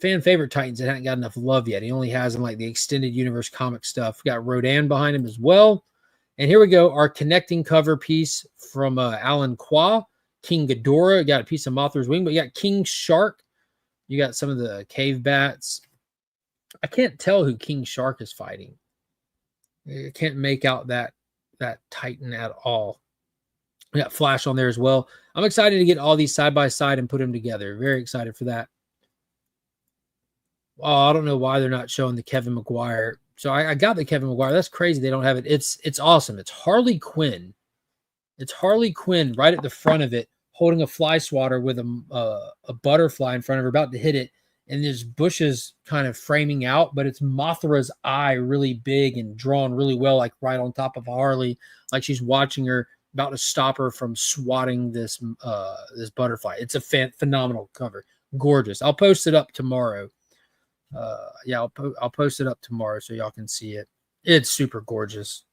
C: fan favorite Titans that hadn't got enough love yet. He only has in like the extended universe comic stuff. We got Rodan behind him as well. And here we go, our connecting cover piece from Alan Qua, King Ghidorah. Got a piece of Mothra's wing, but you got King Shark. You got some of the cave bats. I can't tell who King Shark is fighting. I can't make out that Titan at all. We got Flash on there as well. I'm excited to get all these side by side and put them together. Very excited for that. Oh, I don't know why they're not showing the Kevin Maguire. So I got the Kevin Maguire. That's crazy. They don't have it. It's awesome. It's Harley Quinn. It's Harley Quinn right at the front of it, holding a fly swatter with a butterfly in front of her, about to hit it. And there's bushes kind of framing out, but it's Mothra's eye really big and drawn really well, like right on top of Harley, like she's watching her, about to stop her from swatting this this butterfly. It's a phenomenal cover. Gorgeous. I'll post it up tomorrow. Yeah, I'll post it up tomorrow so y'all can see it. It's super gorgeous.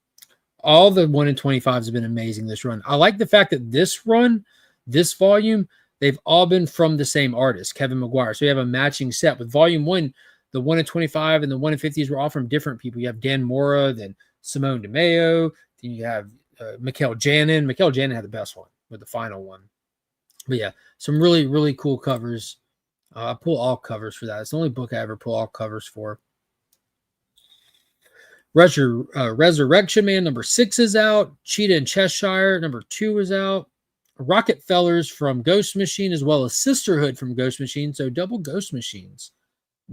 C: All the 1 in 25s have been amazing this run. I like the fact that this run, this volume, they've all been from the same artist, Kevin Maguire. So you have a matching set. With volume 1, the 1 in 25 and the 1 in 50s were all from different people. You have Dan Mora, then Simone DeMeo, then you have Mikhail Janin. Mikhail Janin had the best one with the final one. But yeah, some really, really cool covers. I pull all covers for that. It's the only book I ever pull all covers for. Resurrection Man number 6 is out. Cheetah in Cheshire number 2 is out. Rockefellers from Ghost Machine, as well as Sisterhood from Ghost Machine. So double Ghost Machines.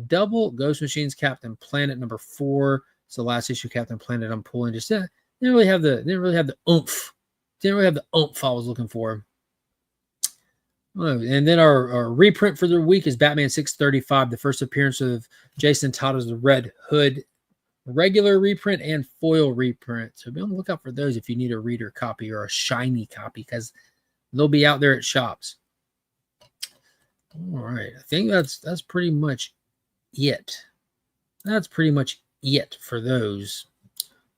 C: Double Ghost Machines. Captain Planet number 4. It's the last issue Captain Planet I'm pulling. Just didn't really have the oomph. Didn't really have the oomph I was looking for. Oh, and then our reprint for the week is Batman 635, the first appearance of Jason Todd as the Red Hood. Regular reprint and foil reprint. So be on the lookout for those if you need a reader copy or a shiny copy, because they'll be out there at shops. All right. I think that's pretty much it. That's pretty much it for those.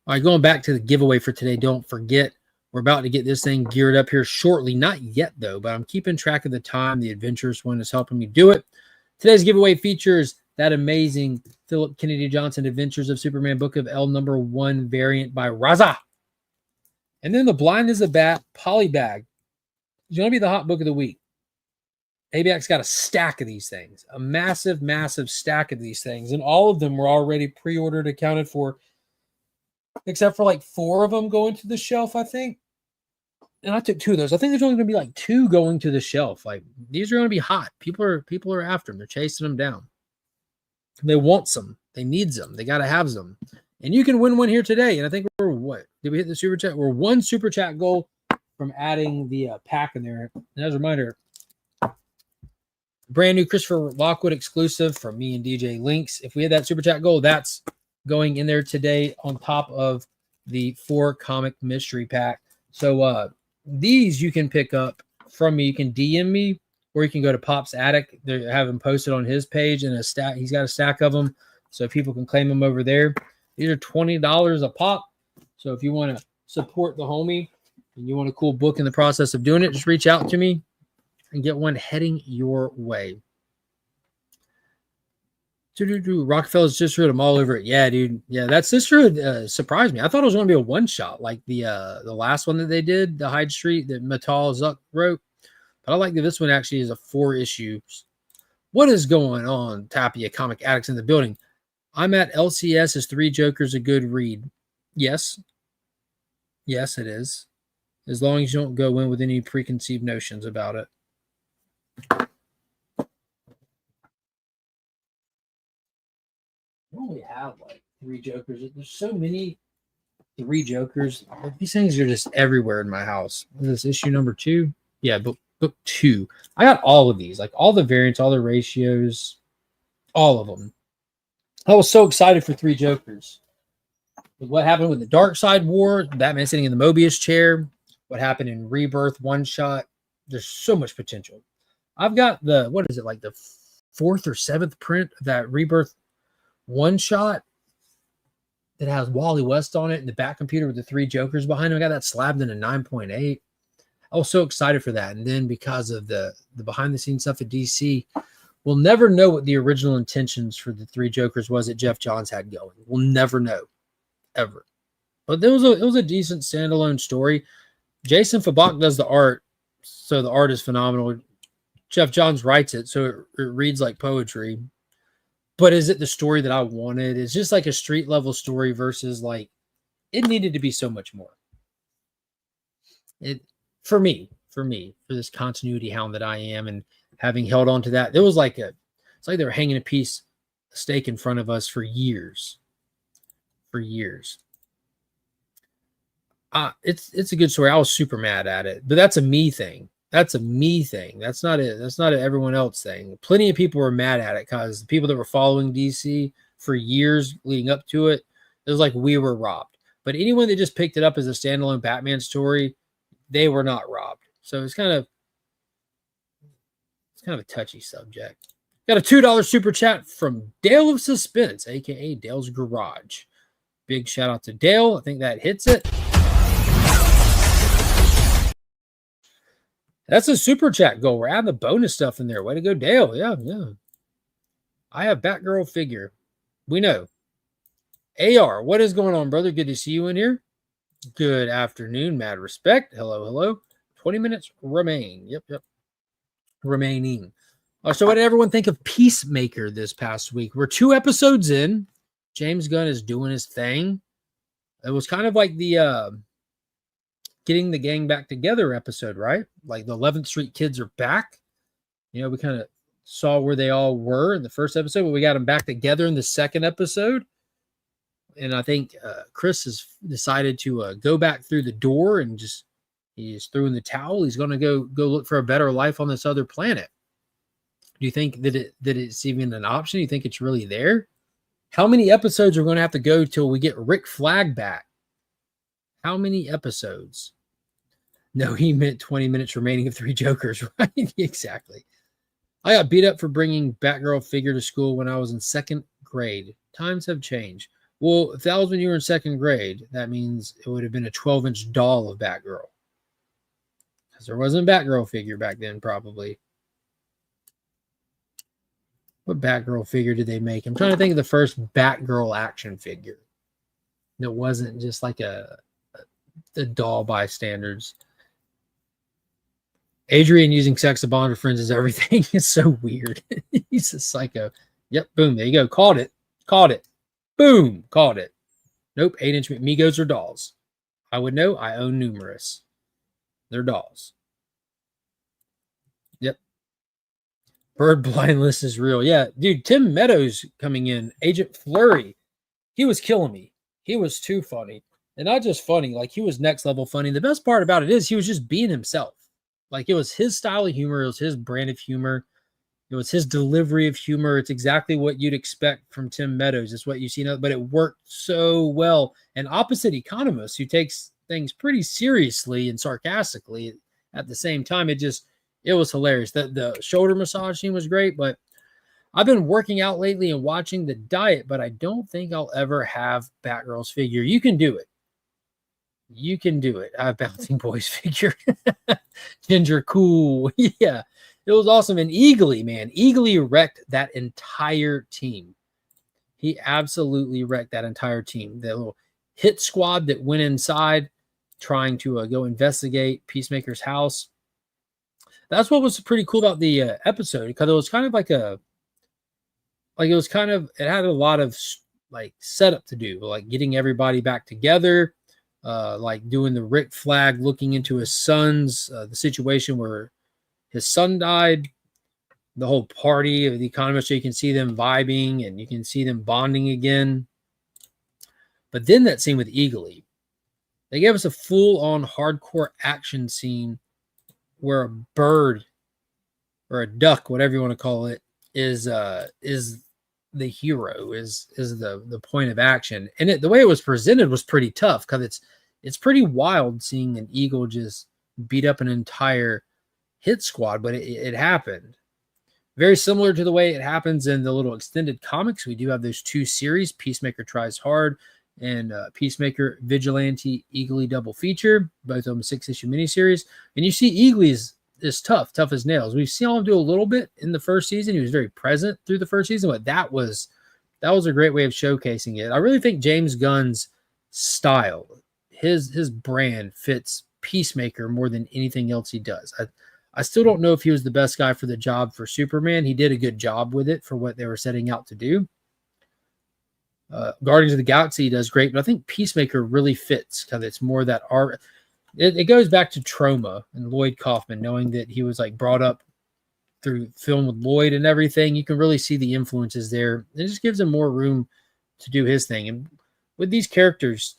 C: All right, going back to the giveaway for today, don't forget, we're about to get this thing geared up here shortly. Not yet, though, but I'm keeping track of the time. The Adventurous one is helping me do it. Today's giveaway features that amazing Philip Kennedy Johnson Adventures of Superman Book of L #1 variant by Raza. And then the Blind as a Bat Polybag. It's going to be the hot book of the week. ABAC's got a stack of these things, a massive, massive stack of these things. And all of them were already pre-ordered, accounted for, except for like 4 of them going to the shelf, I think. And I took 2 of those. I think there's only going to be like 2 going to the shelf. Like, these are going to be hot. People are after them. They're chasing them down. They want some. They need them. They got to have them. And you can win one here today. And I think we're what? Did we hit the super chat? We're 1 super chat goal from adding the pack in there. And as a reminder, brand new Christopher Lockwood exclusive from me and DJ Links. If we had that super chat goal, that's going in there today on top of the 4 comic mystery pack. So these you can pick up from me. You can DM me, or you can go to Pop's Attic. They have them posted on his page, and he's got a stack of them, so people can claim them over there. These are $20 a pop. So if you want to support the homie and you want a cool book in the process of doing it, just reach out to me and get one heading your way. Rockefeller's Sisterhood, I'm all over it. Yeah, dude. Yeah, that Sisterhood surprised me. I thought it was going to be a one-shot, like the last one that they did, the Hyde Street that Matal Zuck wrote. But I like that this one actually is a 4 issues. What is going on, Tapia Comic Addicts in the building? I'm at LCS. Is 3 Jokers a good read? Yes. Yes, it is. As long as you don't go in with any preconceived notions about it. I only have like 3 Jokers. There's so many 3 Jokers. These things are just everywhere in my house. Is this issue number 2? Yeah, book 2. I got all of these, like all the variants, all the ratios, all of them. I was so excited for 3 Jokers. With what happened with the Dark Side War, Batman sitting in the Mobius chair, what happened in Rebirth one shot. There's so much potential. I've got the, what is it, like the 4th or 7th print of that Rebirth one shot that has Wally West on it and the back computer with the 3 Jokers behind him. I got that slabbed in a 9.8. I was so excited for that. And then because of the behind the scenes stuff at DC, We'll never know what the original intentions for the Three Jokers was that Jeff Johns had going. We'll never know, ever. But it was a decent standalone story. Jason Fabak does the art, so the art is phenomenal. Jeff Johns writes it, so it reads like poetry. But is it the story that I wanted? It's just like a street level story versus like it needed to be so much more. It for me, for this continuity hound that I am, and having held on to that, it was like it's like they were hanging a piece of steak in front of us for years. For years. It's a good story. I was super mad at it, but that's a me thing. That's a me thing. That's not it. That's not an everyone else thing. Plenty of people were mad at it because the people that were following DC for years leading up to it, it was like we were robbed. But anyone that just picked it up as a standalone Batman story, they were not robbed. So it's kind of a touchy subject. Got a $2 super chat from Dale of Suspense, aka Dale's Garage. Big shout out to Dale. I think that hits it. That's a super chat goal. We're adding the bonus stuff in there. Way to go, Dale. Yeah. I have Batgirl figure. We know. AR, what is going on, brother? Good to see you in here. Good afternoon. Mad respect. Hello. 20 minutes remain. Yep. Remaining. So what did everyone think of Peacemaker this past week? We're 2 episodes in. James Gunn is doing his thing. It was kind of like the getting the gang back together episode, right? Like the 11th Street kids are back. You know, we kind of saw where they all were in the first episode, but we got them back together in the second episode. And I think Chris has decided to go back through the door and he's throwing the towel. He's going to go look for a better life on this other planet. Do you think that it's even an option? Do you think it's really there? How many episodes are going to have to go till we get Rick Flag back? How many episodes? No, he meant 20 minutes remaining of Three Jokers, right? Exactly. I got beat up for bringing Batgirl figure to school when I was in 2nd grade. Times have changed. Well, if that was when you were in 2nd grade, that means it would have been a 12-inch doll of Batgirl. Because there wasn't a Batgirl figure back then, probably. What Batgirl figure did they make? I'm trying to think of the first Batgirl action figure. It wasn't just like a doll by standards. Adrian using sex to bond with friends is everything. It's so weird. He's a psycho. Yep, boom. There you go. Called it. Boom. Called it. Nope. 8-inch Migos are dolls. I would know. I own numerous. They're dolls. Yep. Bird blind list is real. Yeah, dude. Tim Meadows coming in. Agent Flurry. He was killing me. He was too funny. And not just funny, like he was next level funny. The best part about it is he was just being himself. Like it was his style of humor. It was his brand of humor. It was his delivery of humor. It's exactly what you'd expect from Tim Meadows. It's what you see, but it worked so well. And opposite Economist, who takes things pretty seriously and sarcastically at the same time, it was hilarious. The shoulder massage scene was great, but I've been working out lately and watching the diet, but I don't think I'll ever have Batgirl's figure. You can do it. You can do it. I have Bouncing Boys figure. Ginger cool. Yeah. It was awesome. And Eagly, man. Eagly wrecked that entire team. He absolutely wrecked that entire team. The little hit squad that went inside trying to go investigate Peacemaker's house. That's what was pretty cool about the episode, because it was kind of it had a lot of like setup to do, like getting everybody back together. Like doing the Rick Flag, looking into his son's, the situation where his son died, the whole party of the Economist, so you can see them vibing and you can see them bonding again. But then that scene with Eagly, they gave us a full-on hardcore action scene where a bird or a duck, whatever you want to call it, is the hero, is the point of action. And the way it was presented was pretty tough, because it's pretty wild seeing an eagle just beat up an entire hit squad, but it happened. Very similar to the way it happens in the little extended comics. We do have those 2 series, Peacemaker Tries Hard and Peacemaker Vigilante Eagly double feature, both of them 6-issue miniseries. And you see Eagly's is tough as nails. We've seen him do a little bit in the first season. He was very present through the first season, but that was a great way of showcasing it. I really think James Gunn's style, his brand fits Peacemaker more than anything else he does. I still don't know if he was the best guy for the job for Superman. He did a good job with it for what they were setting out to do. Guardians of the Galaxy does great, but I think Peacemaker really fits because it's more that art. It goes back to Trauma and Lloyd Kaufman, knowing that he was like brought up through film with Lloyd and everything. You can really see the influences there. It just gives him more room to do his thing. And with these characters,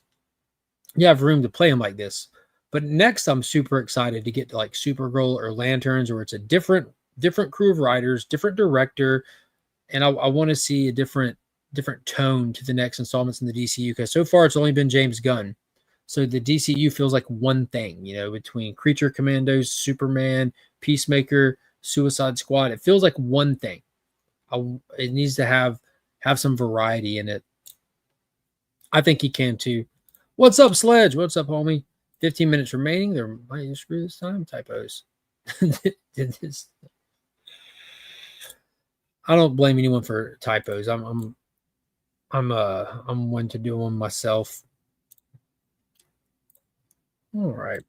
C: you have room to play them like this. But next, I'm super excited to get to like Supergirl or Lanterns, where it's a different crew of writers, different director, and I want to see a different tone to the next installments in the DCU, because so far it's only been James Gunn. So the DCU feels like one thing, between Creature Commandos, Superman, Peacemaker, Suicide Squad. It feels like one thing. It needs to have some variety in it. I think he can too. What's up, Sledge? What's up, homie? 15 minutes remaining. There might screw this time. Typos. I don't blame anyone for typos. I'm one to do one myself. All right.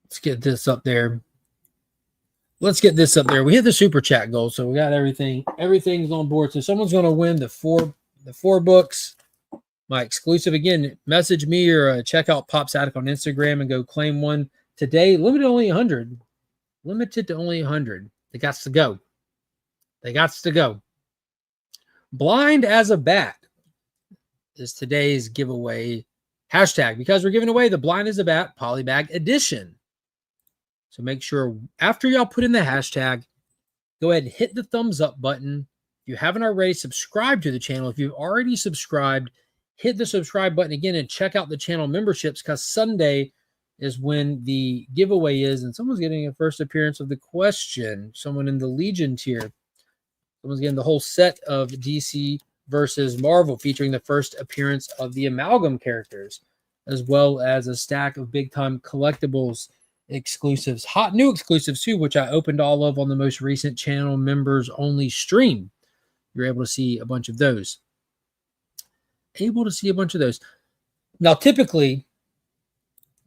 C: Let's get this up there. We hit the super chat goal, so we got everything. Everything's on board. So someone's going to win the four books. My exclusive. Again, message me or check out Pop Static on Instagram and go claim one today. Limited to only 100. They got to go. Blind as a bat is today's giveaway hashtag, because we're giving away the Blind as a Bat Polybag Edition. So make sure after y'all put in the hashtag, go ahead and hit the thumbs up button. If you haven't already, subscribe to the channel. If you've already subscribed, hit the subscribe button again and check out the channel memberships, because Sunday is when the giveaway is, and someone's getting a first appearance of the question. Someone in the Legion tier. Someone's getting the whole set of DC versus Marvel, featuring the first appearance of the Amalgam characters, as well as a stack of big-time collectibles exclusives, hot new exclusives too, which I opened all of on the most recent channel members only stream. You're able to see a bunch of those. Now, typically,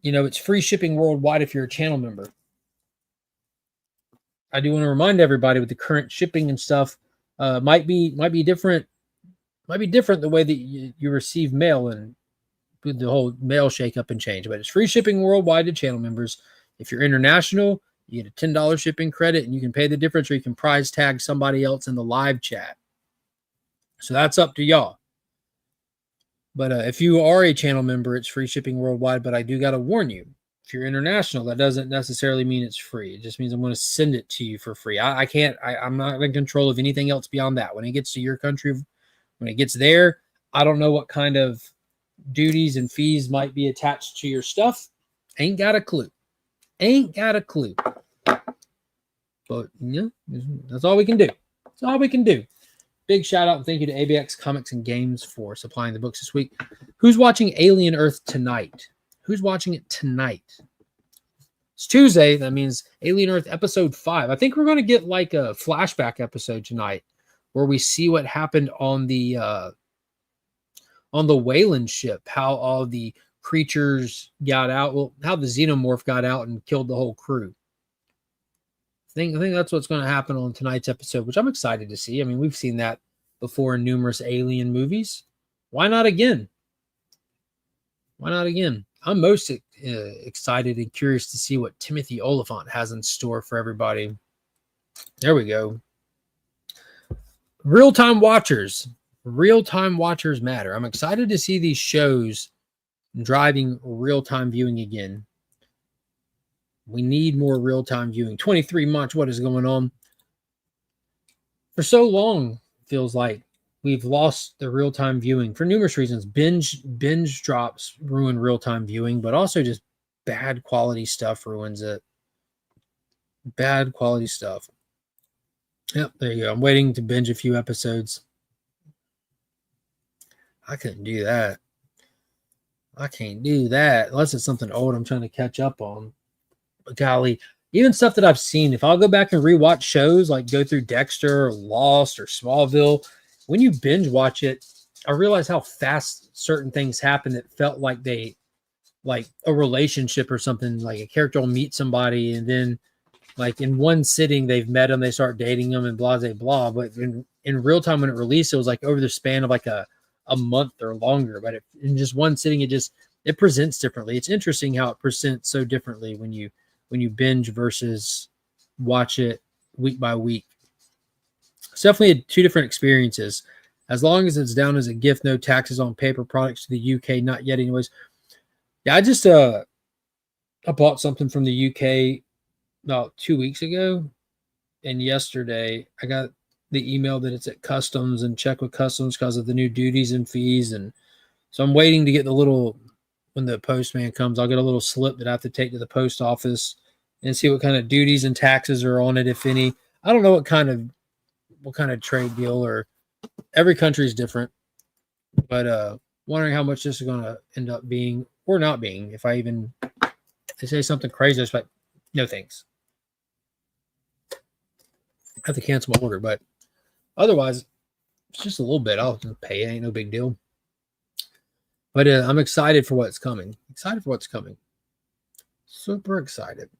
C: it's free shipping worldwide if you're a channel member. I do want to remind everybody with the current shipping and stuff, might be different. Might be different the way that you receive mail and the whole mail shakeup and change. But it's free shipping worldwide to channel members. If you're international, you get a $10 shipping credit, and you can pay the difference, or you can prize tag somebody else in the live chat. So that's up to y'all. But if you are a channel member, it's free shipping worldwide. But I do got to warn you, if you're international, that doesn't necessarily mean it's free. It just means I'm going to send it to you for free. I'm not in control of anything else beyond that. When it gets to your country, when it gets there, I don't know what kind of duties and fees might be attached to your stuff. Ain't got a clue. But that's all we can do. Big shout out and thank you to ABX Comics and Games for supplying the books this week. Who's watching Alien Earth tonight? Who's watching it tonight? It's Tuesday. That means Alien Earth episode 5. I think we're going to get like a flashback episode tonight, where we see what happened on the Wayland ship, how all the creatures got out, how the xenomorph got out and killed the whole crew. I think that's what's going to happen on tonight's episode, which I'm excited to see. I mean, we've seen that before in numerous Alien movies. Why not again? I'm most excited and curious to see what Timothy Oliphant has in store for everybody. There we go. Real-time watchers matter. I'm excited to see these shows driving real-time viewing again. We need more real-time viewing. 23 March, what is going on? For so long, feels like we've lost the real-time viewing for numerous reasons. Binge drops ruin real-time viewing, but also just bad quality stuff ruins it. Bad quality stuff. Yep, there you go. I'm waiting to binge a few episodes. I couldn't do that. Unless it's something old I'm trying to catch up on. golly, even stuff that I've seen, if I'll go back and rewatch shows, like go through Dexter or Lost or Smallville, when you binge watch it, I realize how fast certain things happen that felt like like a relationship or something. Like a character will meet somebody and then like in one sitting they've met them, they start dating them and blah blah blah. But in real time when it released, it was like over the span of like a month or longer. But in just one sitting, it presents differently. It's interesting how it presents so differently when you binge versus watch it week by week. It's definitely two different experiences. As long as it's down as a gift, no taxes on paper products to the UK, not yet anyways. Yeah, I bought something from the UK about 2 weeks ago, and yesterday I got the email that it's at customs and check with customs because of the new duties and fees. And so I'm waiting to get when the postman comes, I'll get a little slip that I have to take to the post office and see what kind of duties and taxes are on it, if any. I don't know what kind of trade deal, or every country is different, but wondering how much this is going to end up being or not being. If they say something crazy, it's like, no thanks. I have to cancel my order, but otherwise, it's just a little bit. I'll pay. It ain't no big deal. But I'm excited for what's coming. Super excited.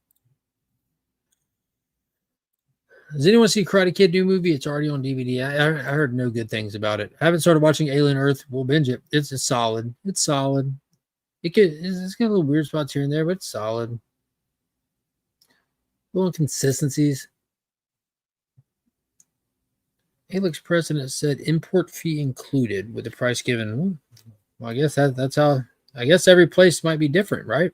C: Does anyone see Karate Kid new movie? It's already on DVD. I heard no good things about it. I haven't started watching Alien Earth. We'll binge it. It's solid. It's solid. It's got a little weird spots here and there, but it's solid. Little inconsistencies. Alex President said import fee included with the price given. Well, I guess that's how. I guess every place might be different, right?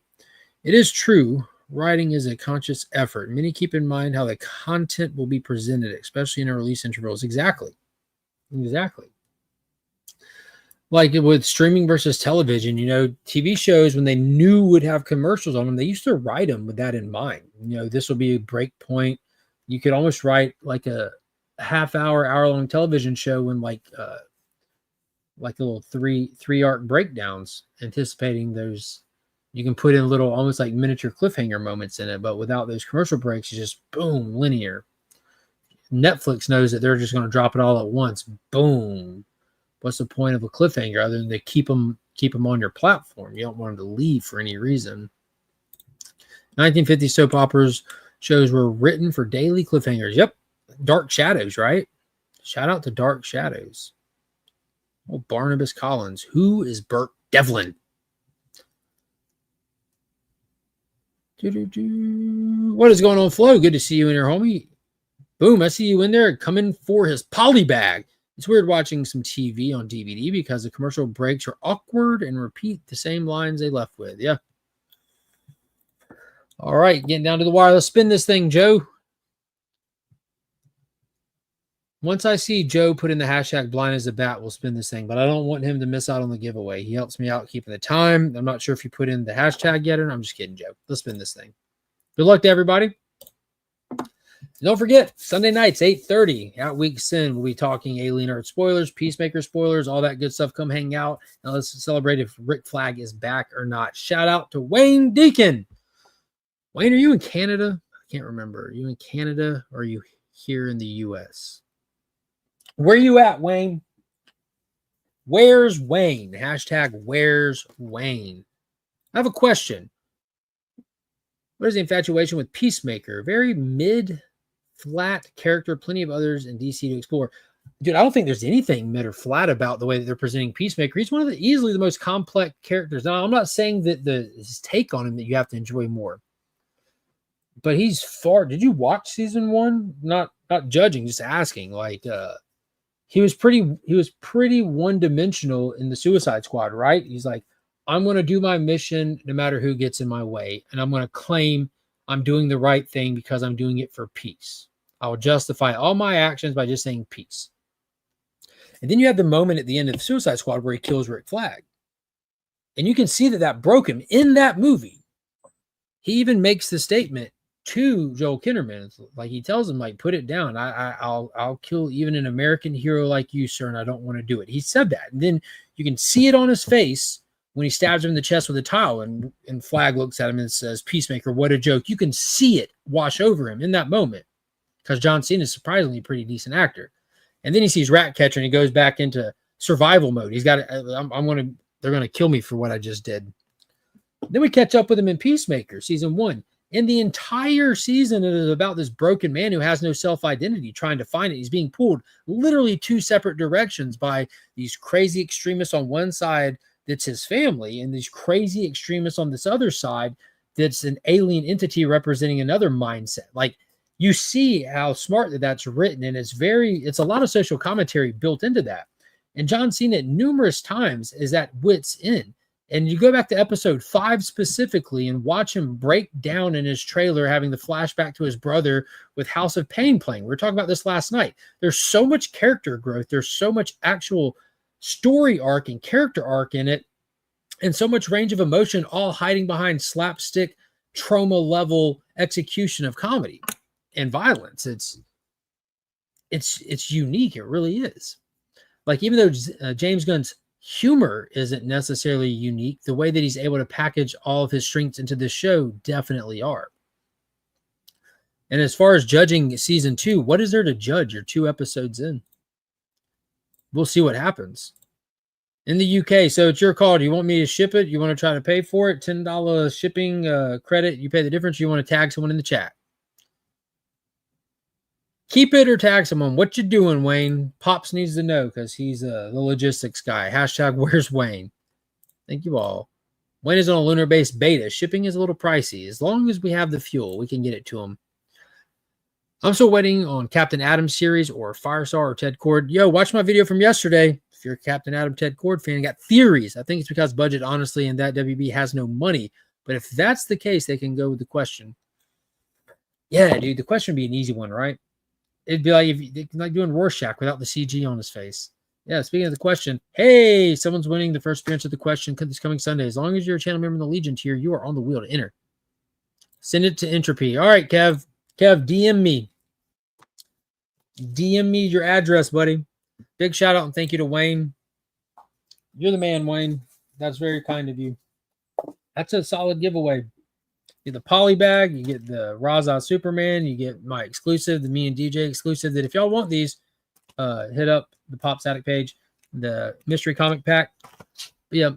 C: It is true. Writing is a conscious effort. Many keep in mind how the content will be presented, especially in the release intervals. Exactly. Like with streaming versus television, TV shows, when they knew would have commercials on them, they used to write them with that in mind. This will be a break point. You could almost write like a hour-long television show when like little three arc breakdowns, anticipating those. You can put in little almost like miniature cliffhanger moments in it, but without those commercial breaks, you just boom, linear. Netflix knows that they're just going to drop it all at once. Boom. What's the point of a cliffhanger other than to keep them on your platform? You don't want them to leave for any reason. 1950 soap operas shows were written for daily cliffhangers. Yep. Dark Shadows, right? Shout out to Dark Shadows. Oh, Barnabas Collins. Who is Burt Devlin? What is going on, Flo? Good to see you in here, homie. Boom, I see you in there coming for his poly bag. It's weird watching some TV on DVD because the commercial breaks are awkward and repeat the same lines they left with. Yeah. All right, getting down to the wire. Let's spin this thing, Joe. Once I see Joe put in the hashtag blind as a bat, we'll spin this thing, but I don't want him to miss out on the giveaway. He helps me out keeping the time. I'm not sure if you put in the hashtag yet or not. I'm just kidding, Joe. Let's spin this thing. Good luck to everybody. Don't forget, Sunday nights, 8:30, Out Weeks In. We'll be talking Alien Earth spoilers, Peacemaker spoilers, all that good stuff. Come hang out, and let's celebrate if Rick Flag is back or not. Shout out to Wayne Deacon. Wayne, are you in Canada? I can't remember. Are you in Canada or are you here in the U.S.? Where you at, Wayne? Where's Wayne? Hashtag where's Wayne? I have a question. What is the infatuation with Peacemaker? Very mid-flat character. Plenty of others in DC to explore. Dude, I don't think there's anything mid or flat about the way that they're presenting Peacemaker. He's one of easily the most complex characters. Now, I'm not saying that his take on him that you have to enjoy more. But he's far. Did you watch season 1? Not judging, just asking. Like, he was pretty one-dimensional in the Suicide Squad, right? He's like, I'm going to do my mission no matter who gets in my way, and I'm going to claim I'm doing the right thing because I'm doing it for peace. I will justify all my actions by just saying peace. And then you have the moment at the end of the Suicide Squad where he kills Rick Flag. And you can see that broke him in that movie. He even makes the statement to Joel Kinnaman, like he tells him, like, put it down. I'll kill even an American hero like you, sir, and I don't want to do it. He said that, and then you can see it on his face when he stabs him in the chest with a towel, and Flag looks at him and says, "Peacemaker, what a joke." You can see it wash over him in that moment because John Cena is surprisingly a pretty decent actor. And then he sees Ratcatcher and he goes back into survival mode. He's got they're going to kill me for what I just did. Then we catch up with him in Peacemaker, season 1. And the entire season is about this broken man who has no self-identity, trying to find it. He's being pulled literally 2 separate directions by these crazy extremists on one side that's his family, and these crazy extremists on this other side that's an alien entity representing another mindset. Like, you see how smart that's written, and it's a lot of social commentary built into that. And John Cena numerous times is at wit's end. And you go back to episode 5 specifically and watch him break down in his trailer, having the flashback to his brother with House of Pain playing. We were talking about this last night. There's so much character growth. There's so much actual story arc and character arc in it, and so much range of emotion, all hiding behind slapstick, trauma level execution of comedy and violence. It's unique. It really is. Like, even though James Gunn's humor isn't necessarily unique, the way that he's able to package all of his strengths into this show definitely are. And as far as judging season 2, what is there to judge? You're 2 episodes in. We'll see what happens. In the UK, so it's your call. Do you want me to ship it? You want to try to pay for it? $10 shipping credit. You pay the difference. You want to tag someone in the chat. Keep it or tag someone. What you doing, Wayne? Pops needs to know because he's the logistics guy. Hashtag where's Wayne? Thank you all. Wayne is on a lunar-based beta. Shipping is a little pricey. As long as we have the fuel, we can get it to him. I'm still waiting on Captain Atom series or Firestar or Ted Cord. Yo, watch my video from yesterday. If you're a Captain Atom Ted Cord fan, got theories. I think it's because budget, honestly, and that WB has no money. But if that's the case, they can go with the question. Yeah, dude, the question would be an easy one, right? It'd be like doing Rorschach without the CG on his face. Yeah, speaking of the question, hey, someone's winning the first appearance of the question this coming Sunday. As long as you're a channel member in the Legion tier, you are on the wheel to enter. Send it to Entropy. All right, Kev. Kev, DM me. DM me your address, buddy. Big shout out and thank you to Wayne. You're the man, Wayne. That's very kind of you. That's a solid giveaway. You get the poly bag, you get the Raza Superman, you get my exclusive, the me and DJ exclusive. That if y'all want these, hit up the Pop Static page, the mystery comic pack. But yeah,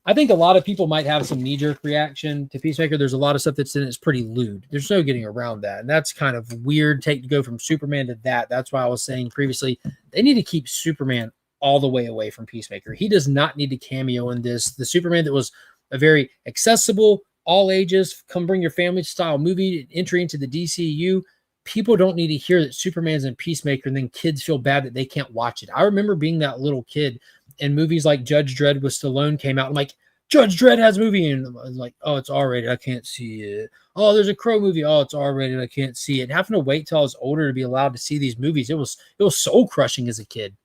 C: I think a lot of people might have some knee-jerk reaction to Peacemaker. There's a lot of stuff that's in it's pretty lewd. There's no getting around that. And that's kind of weird take to go from Superman to that. That's why I was saying previously, they need to keep Superman all the way away from Peacemaker. He does not need to cameo in this. The Superman that was a very accessible, all ages, come bring your family style movie entry into the DCU. People don't need to hear that Superman's in Peacemaker and then kids feel bad that they can't watch it. I remember being that little kid and movies like Judge Dredd with Stallone came out. I'm like, Judge Dredd has a movie. And I was like, oh, it's R-rated. I can't see it. Oh, there's a Crow movie. Oh, it's R-rated. I can't see it. And having to wait till I was older to be allowed to see these movies, it was soul crushing as a kid.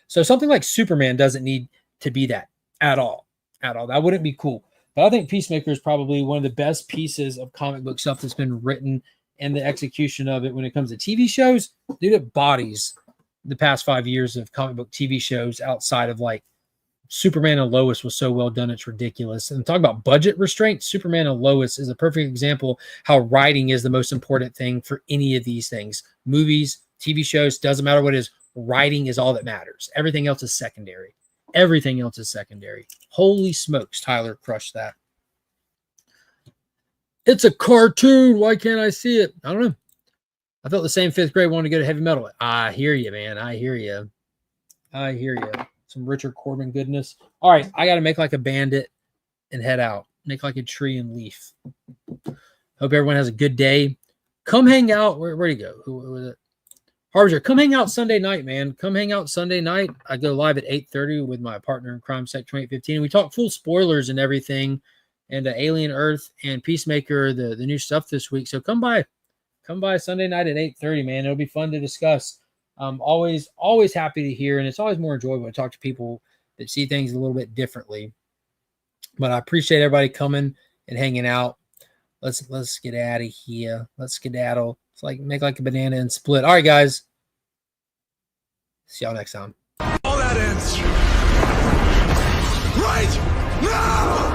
C: So something like Superman doesn't need to be that at all. At all. That wouldn't be cool. But I think Peacemaker is probably one of the best pieces of comic book stuff that's been written, and the execution of it when it comes to TV shows, dude, it bodies the past 5 years of comic book TV shows outside of like Superman and Lois was so well done, it's ridiculous. And talk about budget restraint, Superman and Lois is a perfect example how writing is the most important thing for any of these things. Movies, TV shows, doesn't matter what it is, writing is all that matters. Everything else is secondary. Everything else is secondary. Holy smokes, Tyler crushed that. It's a cartoon. Why can't I see it? I don't know. I felt the same 5th grade wanted to go to heavy metal. I hear you, man. I hear you. I hear you. Some Richard Corbin goodness. All right, I got to make like a bandit and head out. Make like a tree and leaf. Hope everyone has a good day. Come hang out. Where'd he go? Who was it? Harbinger, come hang out Sunday night, man. Come hang out Sunday night. I go live at 8:30 with my partner in crime, Sec 2815. We talk full spoilers and everything, and Alien Earth and Peacemaker, the new stuff this week. So come by Sunday night at 8:30, man. It'll be fun to discuss. Always happy to hear, and it's always more enjoyable to talk to people that see things a little bit differently. But I appreciate everybody coming and hanging out. Let's get out of here. Let's skedaddle. It's like make like a banana and split. All right, guys. See y'all next time.
B: All that ends right No!